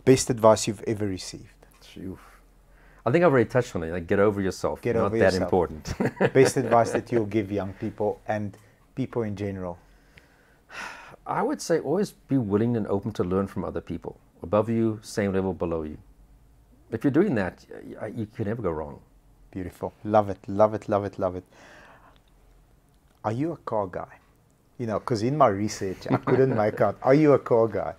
Best advice you've ever received? I think I've already touched on it. Like, get over yourself. Get not over that yourself. Important. Best advice that you'll give young people and people in general? I would say always be willing and open to learn from other people. Above you, same level, below you. If you're doing that, you can never go wrong. Beautiful. Love it, love it, love it, love it. Are you a car guy? You know, because in my research, I couldn't make out. Are you a car guy?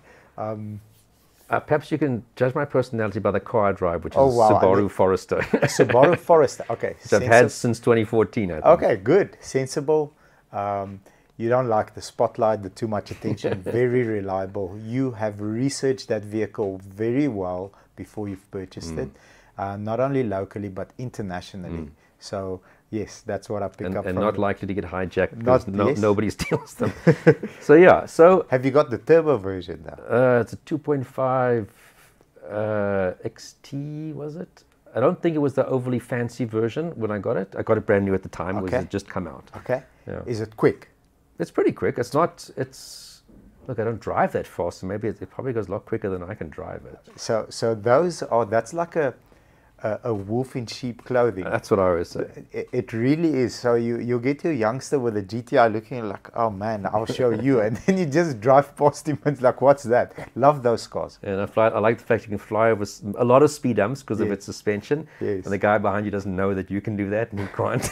Perhaps you can judge my personality by the car I drive, which is Subaru Forester. Subaru Forester, okay. Which I've had since 2014, I think. Okay, good. Sensible. You don't like the spotlight, the too much attention. Very reliable. You have researched that vehicle very well before you've purchased it. Not only locally, but internationally. So, yes, that's what I pick up and from not it. likely to get hijacked because yes. nobody steals them. So, yeah. So have you got the turbo version now? It's a 2.5 XT, was it? I don't think it was the overly fancy version when I got it. I got it brand new at the time. Okay. It was just come out. Okay. Yeah. Is it quick? It's pretty quick. It's not, look, I don't drive that fast, so maybe it probably goes a lot quicker than I can drive it. So that's like a wolf in sheep clothing. That's what I always say. It really is. So you get your youngster with a GTI looking like, oh man, I'll show you. And then you just drive past him and it's like, what's that? Love those cars. And I like the fact you can fly over a lot of speed humps because of its suspension. Yes. And the guy behind you doesn't know that you can do that and he can't.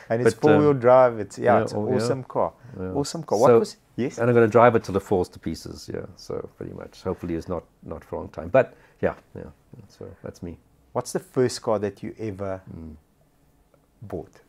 And it's four-wheel drive. It's an awesome car. Yeah. Awesome car. What was? Yes. And I'm going to drive it till it falls to pieces. Yeah. So pretty much. Hopefully it's not for a long time. But yeah. So that's me. What's the first car that you ever bought?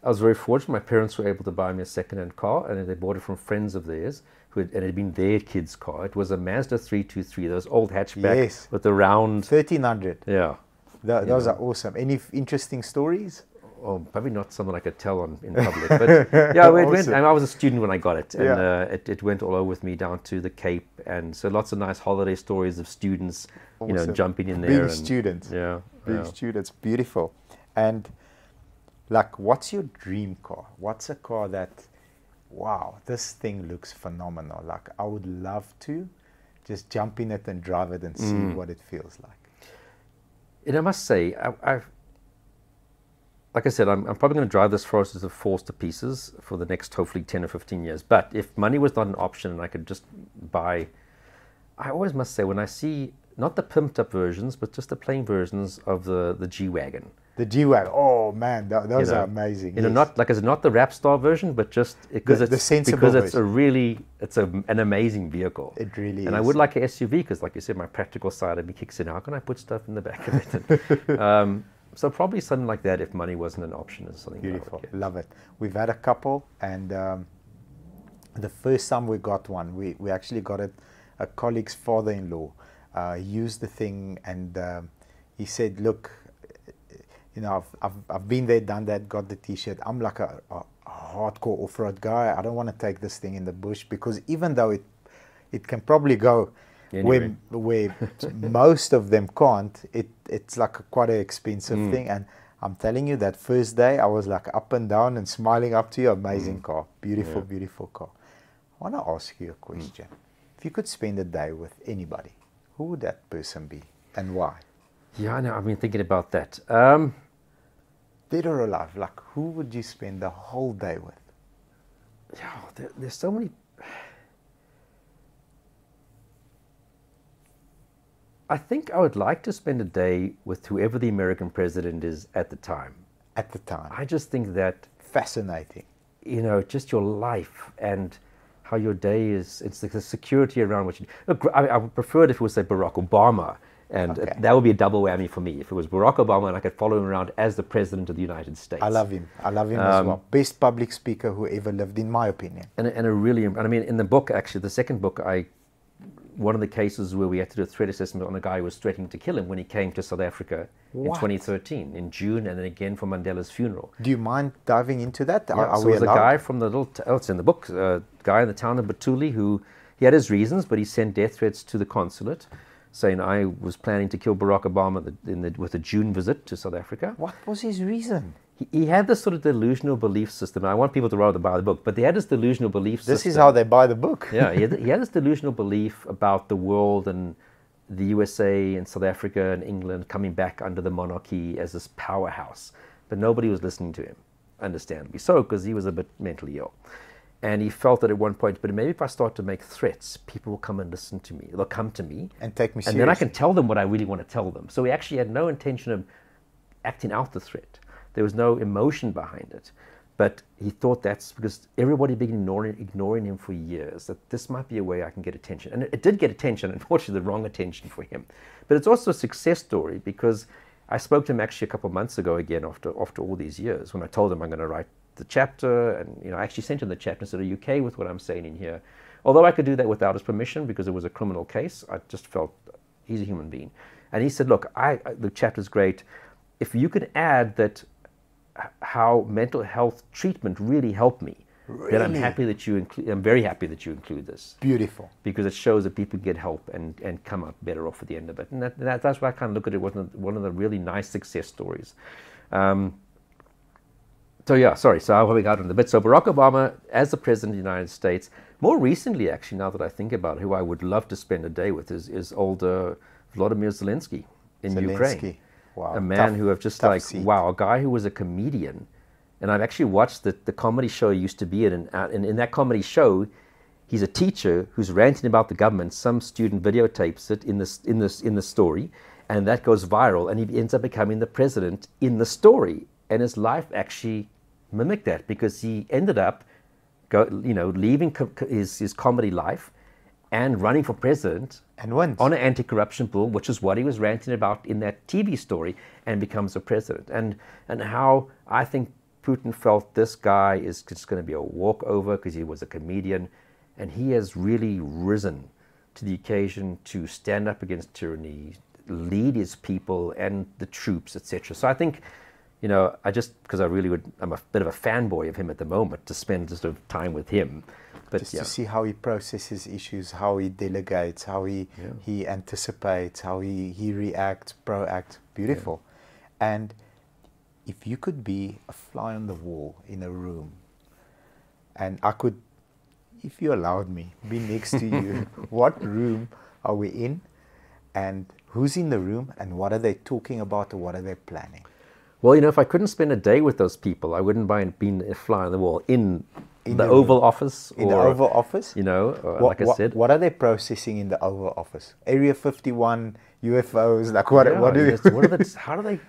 I was very fortunate. My parents were able to buy me a second-hand car, and they bought it from friends of theirs, and it had been their kid's car. It was a Mazda 323, those old hatchback with the round... 1300. Yeah. Those are awesome. Any interesting stories? Oh, probably not something I could tell in public. But yeah, awesome. And I was a student when I got it, and it went all over with me down to the Cape, and so lots of nice holiday stories of students, awesome. Jumping in there. Big students. Yeah. Big students. Beautiful. And like, what's your dream car? What's a car that, wow, this thing looks phenomenal. Like, I would love to just jump in it and drive it and see what it feels like. And I must say, like I said, I'm probably going to drive this Forester to falls to pieces for the next, hopefully, 10 or 15 years. But if money was not an option and I could just buy, I always must say, when I see, not the pimped up versions, but just the plain versions of the G-Wagon. The G-Wagon, oh man, those are amazing. Not like it's not the rap star version, but just because it's an amazing vehicle. It really is. And I would like a SUV because, like you said, my practical side of me kicks in. How can I put stuff in the back of it? So probably something like that if money wasn't an option is something. Beautiful, love it. We've had a couple, and the first time we got one, we actually got it. A colleague's father-in-law used the thing, and he said, "Look, you know, I've been there, done that, got the T-shirt. I'm like a hardcore off-road guy. I don't want to take this thing in the bush because even though it can probably go." Anyway. Where most of them can't, it's like quite an expensive thing. And I'm telling you, that first day I was like up and down and smiling up to you. Amazing car, beautiful, beautiful car. I want to ask you a question. If you could spend a day with anybody, who would that person be and why? Yeah, I know. I've been thinking about that. Dead or alive, like who would you spend the whole day with? Yeah, there's so many. I think I would like to spend a day with whoever the American president is at the time. At the time. I just think that... Fascinating. You know, just your life and how your day is, it's the security around what you... Look, I would prefer it if it was, say, Barack Obama, and that would be a double whammy for me. If it was Barack Obama and I could follow him around as the president of the United States. I love him. I love him as well. Best public speaker who ever lived, in my opinion. And a really... I mean, in the book, actually, the second book, I one of the cases where we had to do a threat assessment on a guy who was threatening to kill him when he came to South Africa in 2013, in June, and then again for Mandela's funeral. Do you mind diving into that? Yeah, so there's a guy from the little, it's in the book, guy in the town of Batuli who, he had his reasons, but he sent death threats to the consulate, saying I was planning to kill Barack Obama with a June visit to South Africa. What was his reason? He had this sort of delusional belief system. And I want people to rather buy the book, but they had this delusional belief system. This is how they buy the book. Yeah, he had this delusional belief about the world and the USA and South Africa and England coming back under the monarchy as this powerhouse. But nobody was listening to him, understandably so, because he was a bit mentally ill. And he felt that at one point, but maybe if I start to make threats, people will come and listen to me. They'll come to me. And take me seriously. And then I can tell them what I really want to tell them. So he actually had no intention of acting out the threat. There was no emotion behind it. But he thought that's because everybody had been ignoring him for years, that this might be a way I can get attention. And it did get attention, unfortunately the wrong attention for him. But it's also a success story because I spoke to him actually a couple of months ago again after all these years when I told him I'm going to write the chapter, and I actually sent him the chapter and said, are you okay with what I'm saying in here? Although I could do that without his permission because it was a criminal case, I just felt he's a human being. And he said, look, the chapter's great. If you could add that how mental health treatment really helped me, then I'm happy that you include. I'm very happy that you include this. Beautiful, because it shows that people get help and come out better off at the end of it. And that's why I kind of look at it. One of the really nice success stories. So yeah, sorry. So how we got into the bit. So Barack Obama, as the president of the United States, more recently, actually, now that I think about it, who I would love to spend a day with is older Vladimir Zelensky in Ukraine. Wow. A man who I've just like, wow, a guy who was a comedian. And I've actually watched the comedy show he used to be in. And in that comedy show, he's a teacher who's ranting about the government. Some student videotapes it in the story, and that goes viral. And he ends up becoming the president in the story. And his life actually mimicked that because he ended up, leaving his comedy life and running for president. And wins. On an anti-corruption bill, which is what he was ranting about in that TV story, and becomes a president. And how I think Putin felt this guy is just going to be a walkover because he was a comedian, and he has really risen to the occasion to stand up against tyranny, lead his people and the troops, etc. So I think, I just, because I'm a bit of a fanboy of him at the moment, to spend just sort of time with him. But just to see how he processes issues, how he delegates, how he anticipates, how he reacts, proacts. Beautiful. Yeah. And if you could be a fly on the wall in a room, and I could, if you allowed me, be next to you, what room are we in, and who's in the room, and what are they talking about, or what are they planning? Well, if I couldn't spend a day with those people, I wouldn't mind being a fly on the wall in the Oval Office. In the Oval Office? Like I said. What are they processing in the Oval Office? Area 51, UFOs, like what do you... How do they...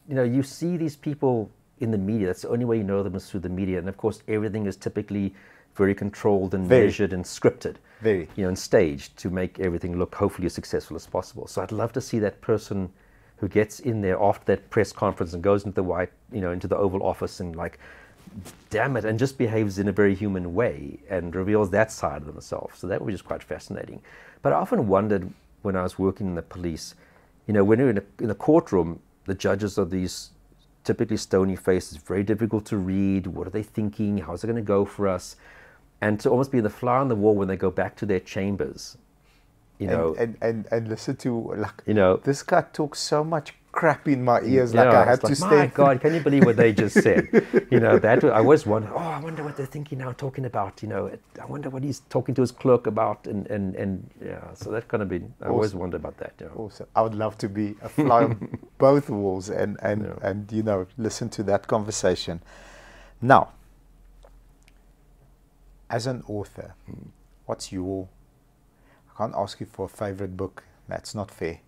you see these people in the media. That's the only way you know them is through the media. And of course, everything is typically very controlled and measured and scripted. And staged to make everything look hopefully as successful as possible. So I'd love to see that person who gets in there after that press conference and goes into the into the Oval Office and like, damn it, and just behaves in a very human way and reveals that side of themselves. So that was just quite fascinating. But I often wondered when I was working in the police, when you're in a courtroom, the judges are these typically stony faces, very difficult to read. What are they thinking? How's it going to go for us? And to almost be the fly on the wall when they go back to their chambers, and listen to this guy talks so much crap in my ears, I had to stay. My God, can you believe what they just said? I always wonder. Oh, I wonder what they're thinking now, talking about. I wonder what he's talking to his clerk about, and So that kind of been. I always wonder about that. Awesome. I would love to be a fly on both walls and listen to that conversation. Now, as an author, what's your... I can't ask you for a favorite book. That's not fair.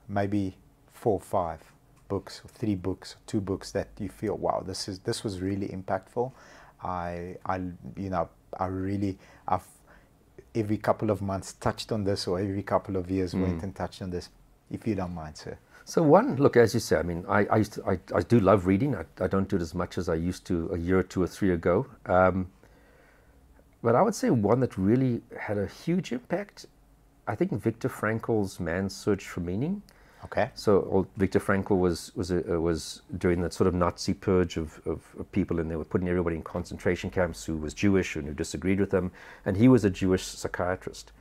Maybe 4 or 5 books, or 3 books, or 2 books that you feel, wow, this was really impactful. I've every couple of months touched on this, or every couple of years went and touched on this, if you don't mind, sir. So one, look, as you say, I mean, I do love reading. I don't do it as much as I used to a year or 2 or 3 ago. But I would say one that really had a huge impact I think Viktor Frankl's Man's Search for Meaning. Okay. So Viktor Frankl was during that sort of Nazi purge of people, and they were putting everybody in concentration camps who was Jewish and who disagreed with them. And he was a Jewish psychiatrist,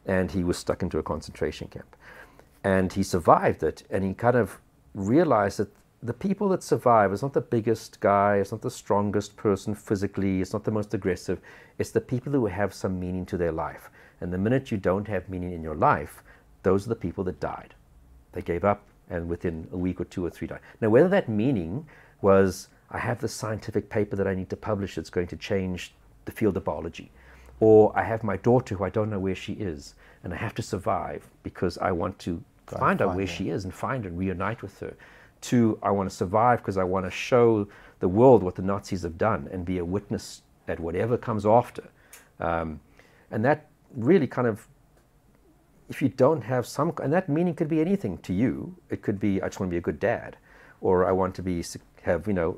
and he was stuck into a concentration camp. And he survived it, and he kind of realized that the people that survive, it's not the biggest guy, it's not the strongest person physically, it's not the most aggressive, it's the people who have some meaning to their life. And the minute you don't have meaning in your life, those are the people that died. They gave up, and within a week or 2 or 3 died. Now, whether that meaning was, I have this scientific paper that I need to publish that's going to change the field of biology, or I have my daughter who I don't know where she is, and I have to survive because I want to find out where she is and find her and reunite with her, to I want to survive because I want to show the world what the Nazis have done and be a witness at whatever comes after. And that really kind of, if you don't have some, and that meaning could be anything to you. It could be, I just want to be a good dad, or I want to be, have, an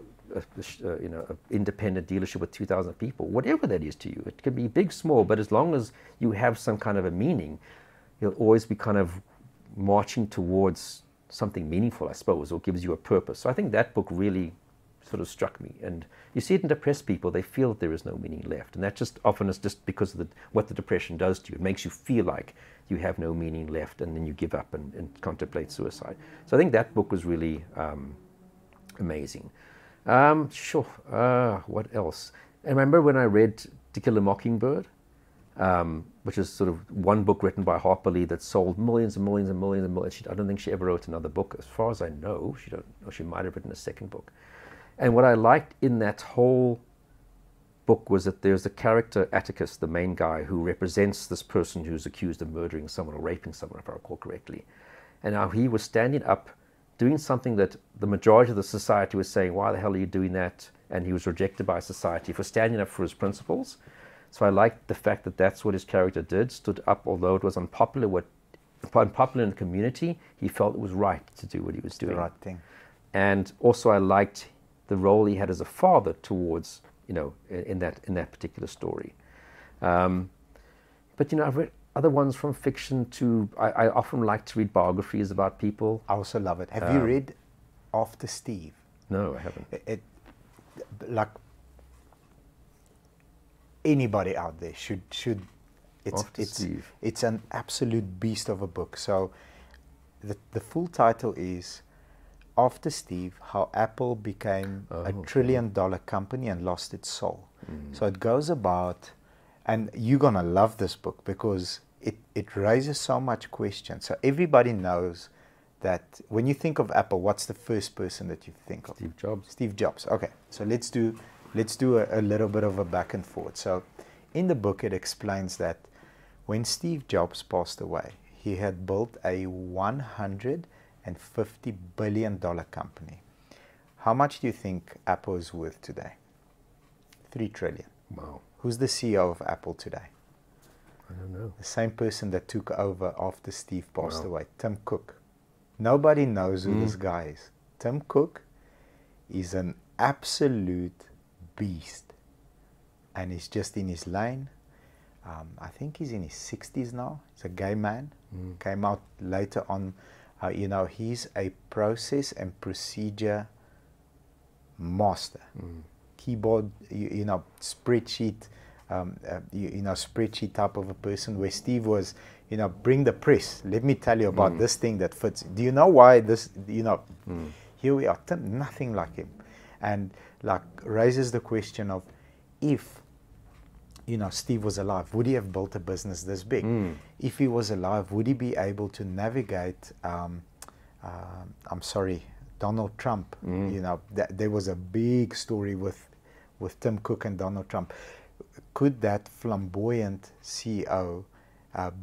independent dealership with 2,000 people, whatever that is to you. It could be big, small, but as long as you have some kind of a meaning, you'll always be kind of marching towards something meaningful, I suppose, or gives you a purpose. So I think that book really sort of struck me. And you see it in depressed people, they feel that there is no meaning left. And that just often is just because of what the depression does to you. It makes you feel like you have no meaning left, and then you give up and contemplate suicide. So I think that book was really amazing. What else? I remember when I read To Kill a Mockingbird, which is sort of one book written by Harper Lee that sold millions and millions and millions and millions. I don't think she ever wrote another book. As far as I know, she might have written a second book. And what I liked in that whole book was that there's a character, Atticus, the main guy, who represents this person who's accused of murdering someone or raping someone, if I recall correctly. And now he was standing up, doing something that the majority of the society was saying, why the hell are you doing that? And he was rejected by society for standing up for his principles. So I liked the fact that that's what his character did, stood up, although it was unpopular in the community, he felt it was right to do what he was doing. The right thing. And also I liked the role he had as a father towards, in that particular story. But I've read other ones from fiction too. I often like to read biographies about people. I also love it. Have you read After Steve? No, I haven't. Like anybody out there should it's an absolute beast of a book. So the full title is After Steve, How Apple Became a $1 trillion company and lost its soul. So it goes about, and you're gonna love this book because it raises so much questions. So everybody knows that when you think of Apple, what's the first person that you think of? Steve Jobs. Steve Jobs. Okay, so let's do a little bit of a back and forth. So in the book, it explains that when Steve Jobs passed away, he had built a $150 billion company. How much do you think Apple is worth today? $3 trillion. Wow. Who's the CEO of Apple today? I don't know. The same person that took over after Steve passed away, Tim Cook. Nobody knows who this guy is. Tim Cook is an absolute beast, and he's just in his lane. I think he's in his 60s now. He's a gay man. Came out later on. He's a process and procedure master. Keyboard, spreadsheet, spreadsheet type of a person, where Steve was, bring the press. Let me tell you about this thing that fits. Do you know why this, here we are, Tim, nothing like him. And raises the question of, if Steve was alive, would he have built a business this big? If he was alive, would he be able to navigate, Donald Trump? There was a big story with Tim Cook and Donald Trump. Could that flamboyant CEO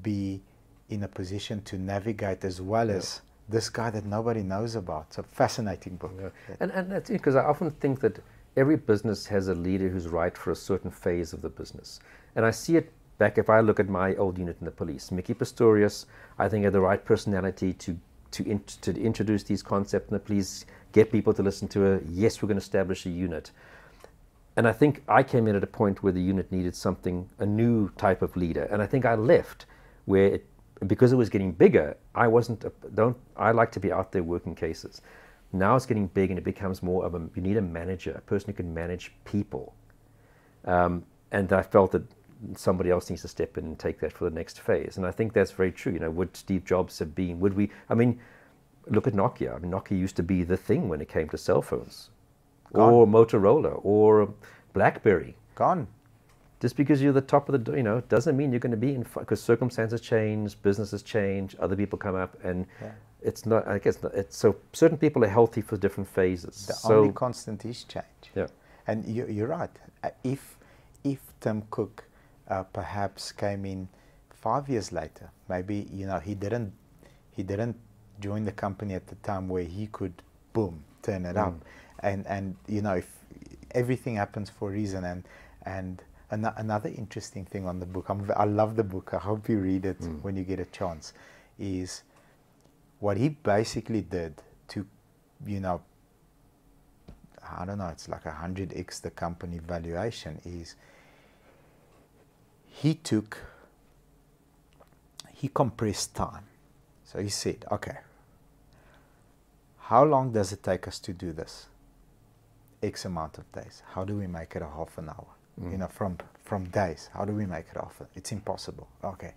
be in a position to navigate as well as this guy that nobody knows about? It's a fascinating book. And that's it, because I often think that every business has a leader who's right for a certain phase of the business. And I see it back, if I look at my old unit in the police. Mickey Pistorius, I think, had the right personality to introduce these concepts in the police, get people to listen to her. Yes, we're going to establish a unit. And I think I came in at a point where the unit needed a new type of leader. And I think I left where because it was getting bigger, I like to be out there working cases. Now it's getting big and it becomes more of you need a manager, a person who can manage people. And I felt that somebody else needs to step in and take that for the next phase. And I think that's very true. Would Steve Jobs have been, look at Nokia. Nokia used to be the thing when it came to cell phones. Gone. Or Motorola, or BlackBerry. Gone. Just because you're the top of the, doesn't mean you're going to be in, because circumstances change, businesses change, other people come up, and it's not, I guess, it's so certain people are healthy for different phases. The only constant is change. Yeah. And you're right. If Tim Cook perhaps came in 5 years later, maybe, he didn't join the company at the time where he could, boom, turn it up. And if everything happens for a reason. And another interesting thing on the book, I love the book, I hope you read it when you get a chance, is what he basically did to, I don't know, it's like 100x the company valuation, is he compressed time. So he said, okay, how long does it take us to do this? X amount of days. How do we make it a half an hour? From days, how do we make it half? It's impossible. Okay,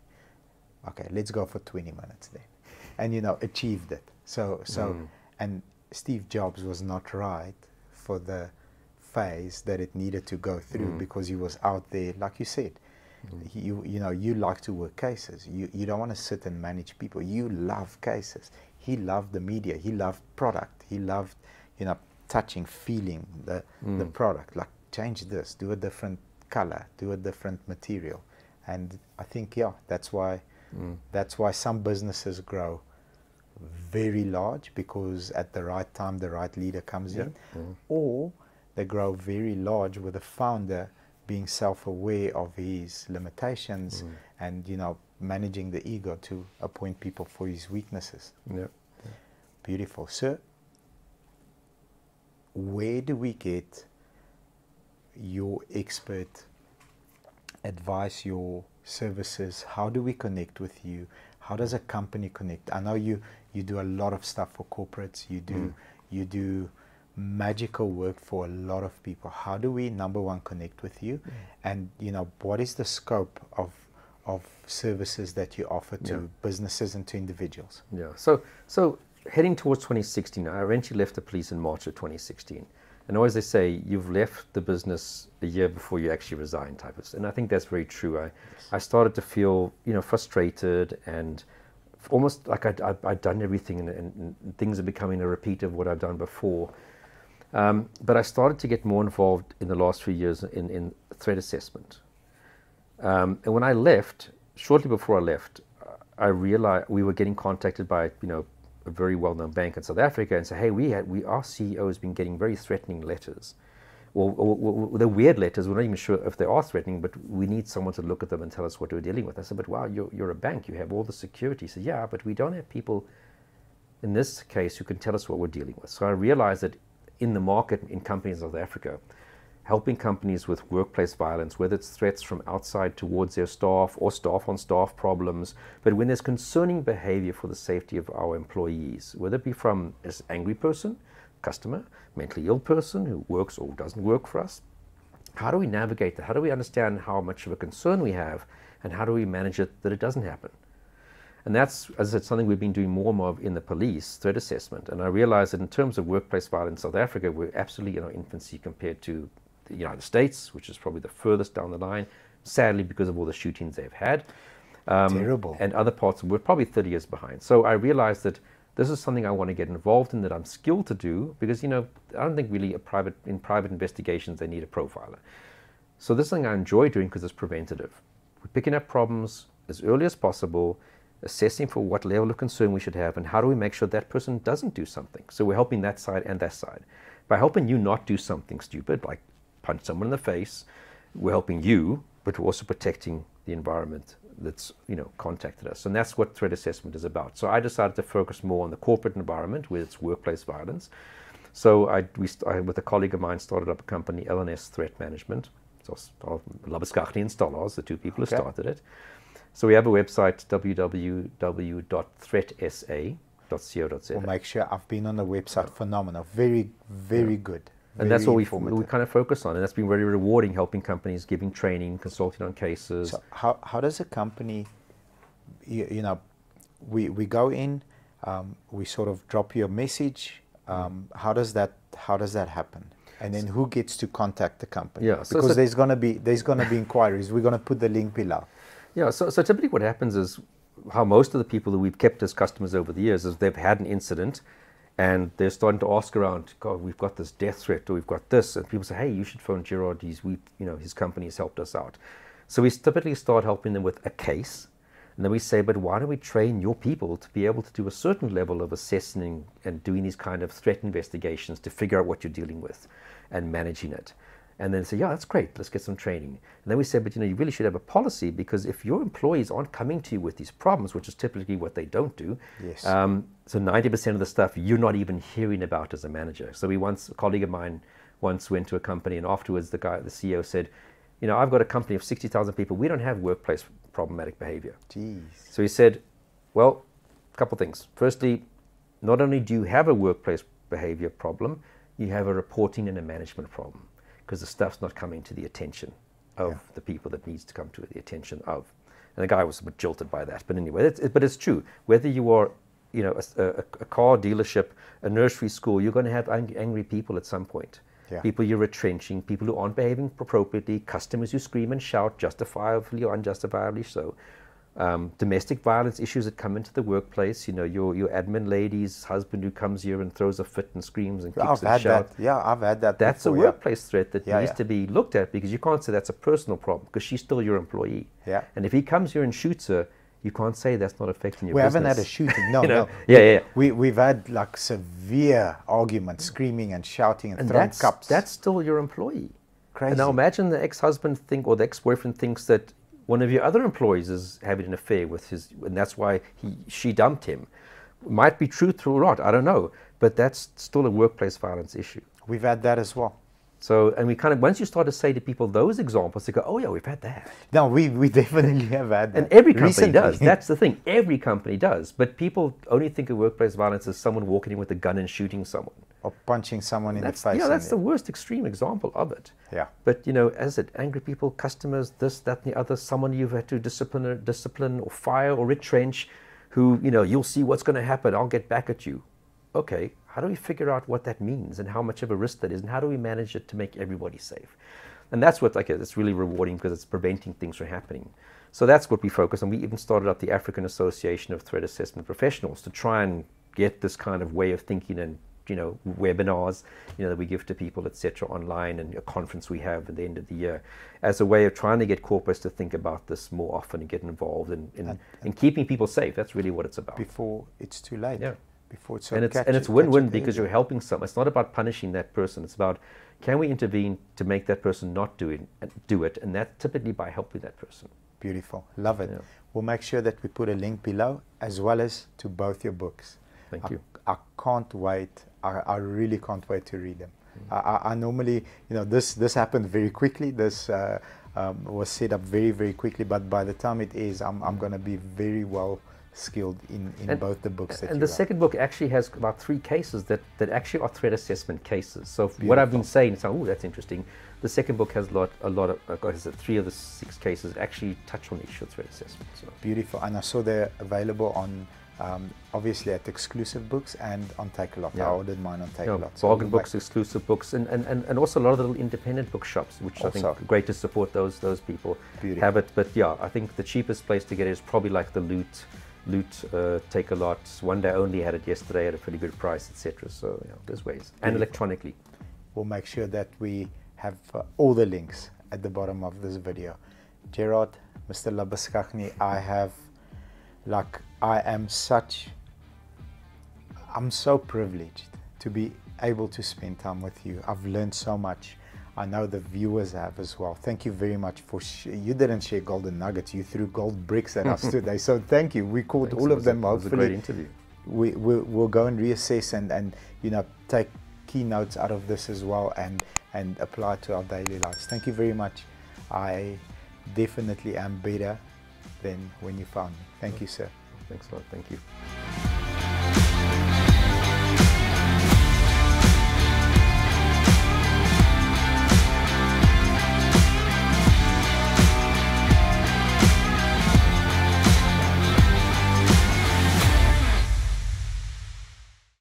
let's go for 20 minutes then. And achieved it. So and Steve Jobs was not right for the phase that it needed to go through, because he was out there, like you said. You like to work cases. You don't want to sit and manage people. You love cases. He loved the media. He loved product. He loved, touching, feeling the product. Like, change this, do a different color, do a different material. And I think, that's why some businesses grow very large, because at the right time the right leader comes in, or they grow very large with a founder being self-aware of his limitations and managing the ego to appoint people for his weaknesses. Beautiful. So where do we get your expert advice, your services? How do we connect with you? How does a company connect? I know you do a lot of stuff for corporates. You do magical work for a lot of people. How do we, number one, connect with you? And what is the scope of services that you offer to businesses and to individuals? So heading towards 2016, I eventually left the police in March of 2016. And always they say, you've left the business a year before you actually resign, type of. And I think that's very true. I started to feel, frustrated, and almost like I'd done everything, and things are becoming a repeat of what I've done before. But I started to get more involved in the last few years in threat assessment. And when I left, shortly before I left, I realized we were getting contacted by, a very well-known bank in South Africa, and say, hey, our CEO has been getting very threatening letters. Or they're weird letters. We're not even sure if they are threatening, but we need someone to look at them and tell us what we're dealing with. I said, but wow, you're a bank. You have all the security. He said, yeah, but we don't have people in this case who can tell us what we're dealing with. So I realized that in the market, in companies in South Africa, helping companies with workplace violence, whether it's threats from outside towards their staff or staff-on-staff problems, but when there's concerning behavior for the safety of our employees, whether it be from an angry person, customer, mentally ill person who works or doesn't work for us, how do we navigate that? How do we understand how much of a concern we have, and how do we manage it that it doesn't happen? And that's, as I said, something we've been doing more and more of in the police, threat assessment. And I realized that in terms of workplace violence in South Africa, we're absolutely in our infancy compared to the United States, which is probably the furthest down the line, sadly, because of all the shootings they've had. Terrible. And other parts, we're probably 30 years behind. So I realized that this is something I want to get involved in, that I'm skilled to do, because, I don't think really in private investigations they need a profiler. So this is something I enjoy doing because it's preventative. We're picking up problems as early as possible, assessing for what level of concern we should have, and how do we make sure that person doesn't do something. So we're helping that side and that side. By helping you not do something stupid, like punch someone in the face, we're helping you, but we're also protecting the environment that's contacted us. And that's what threat assessment is about. So I decided to focus more on the corporate environment with its workplace violence. So I with a colleague of mine, started up a company, LNS Threat Management. So Labuschagne and Stollers, the two people who started it. So we have a website, www.threatsa.co.za. We'll make sure. I've been on the website. Phenomenal. Very, very good. And that's what we kind of focus on, and that's been very rewarding, helping companies, giving training, consulting on cases. So how does a company, you know, we go in, we sort of drop you a message. How does that happen? And then who gets to contact the company? Yeah, because there's gonna be inquiries. We're gonna put the link below. Yeah, so typically what happens is how most of the people that we've kept as customers over the years is they've had an incident. And they're starting to ask around, God, we've got this death threat, or we've got this, and people say, hey, you should phone Gerard. His company has helped us out. So we typically start helping them with a case, and then we say, but why don't we train your people to be able to do a certain level of assessing and doing these kind of threat investigations to figure out what you're dealing with and managing it. And then say, yeah, that's great, let's get some training. And then we say, but you really should have a policy, because if your employees aren't coming to you with these problems, which is typically what they don't do, yes. So 90% of the stuff you're not even hearing about as a manager. So a colleague of mine once went to a company, and afterwards the CEO said, I've got a company of 60,000 people, we don't have workplace problematic behavior. Jeez. So he said, well, a couple things. Firstly, not only do you have a workplace behavior problem, you have a reporting and a management problem, because the stuff's not coming to the attention of the people that needs to come to the attention of. And the guy was a bit jilted by that. But anyway, it's true. Whether you are, a car dealership, a nursery school, you're going to have angry people at some point. Yeah. People you're retrenching, people who aren't behaving appropriately, customers who scream and shout, justifiably or unjustifiably so. Domestic violence issues that come into the workplace, your admin lady's husband who comes here and throws a fit and screams and kicks and shouts. I've had that. That's before, a workplace threat that needs yeah. to be looked at, because you can't say that's a personal problem, because she's still your employee. Yeah. And if he comes here and shoots her, you can't say that's not affecting your business. business. We haven't had a shooting. No, no. Yeah. We've had like severe arguments, screaming and shouting and throwing cups. That's still your employee. Crazy. And now imagine the ex-husband or the ex-boyfriend thinks that one of your other employees is having an affair with his, and that's why she dumped him. Might be true or not, I don't know, but that's still a workplace violence issue. We've had that as well. So, and we kind of, once you start to say to people those examples, they go, oh yeah, we've had that. No, we definitely have had that. And every company Recently. does. That's the thing. Every company does. But people only think of workplace violence as someone walking in with a gun and shooting someone. Or punching someone in the face. Yeah, that's the worst extreme example of it. Yeah. But, as I said, angry people, customers, this, that, and the other, someone you've had to discipline or fire or retrench, who, you'll see what's going to happen, I'll get back at you. Okay, how do we figure out what that means and how much of a risk that is, and how do we manage it to make everybody safe? And that's what, it's really rewarding, because it's preventing things from happening. So that's what we focus on. We even started up the African Association of Threat Assessment Professionals to try and get this kind of way of thinking, and webinars, that we give to people, etc., online, and a conference we have at the end of the year, as a way of trying to get corporates to think about this more often and get involved in keeping people safe. That's really what it's about. Before it's too late. Yeah. Before it's so and it's win-win, because you're helping someone. It's not about punishing that person. It's about, can we intervene to make that person not do it, and that's typically by helping that person. Beautiful. Love it. Yeah. We'll make sure that we put a link below, as well as to both your books. Thank you. I can't wait. I really can't wait to read them. I normally, this happened very quickly. This was set up very, very quickly. But by the time it is, I'm going to be very well skilled in both the books that and you the write. second book actually has about 3 cases that actually are threat assessment cases. So what I've been saying is, oh, that's interesting. The second book has a lot of 3 of the 6 cases actually touch on the issue of threat assessment. So. Beautiful. And I saw they're available on, obviously at Exclusive Books and on Takealot. Yeah. I ordered mine on Takealot. So bargain books, exclusive books, and also a lot of little independent bookshops, which I think are great to support those people. Beautiful. Have it. But yeah, I think the cheapest place to get it is probably like the Loot, Takealot. One Day Only had it yesterday at a pretty good price, etc. So there's ways. And electronically. We'll make sure that we have all the links at the bottom of this video. Gérard, Mr. Labuschagne, I'm so privileged to be able to spend time with you. I've learned so much. I know the viewers have as well. Thank you very much for you didn't share golden nuggets, you threw gold bricks at us today. So thank you. We caught all of them. Hopefully, it was a great interview. We'll go and reassess and take keynotes out of this as well and apply it to our daily lives. Thank you very much. I definitely am better than when you found me. Thank you, sir. Thanks a lot. Thank you.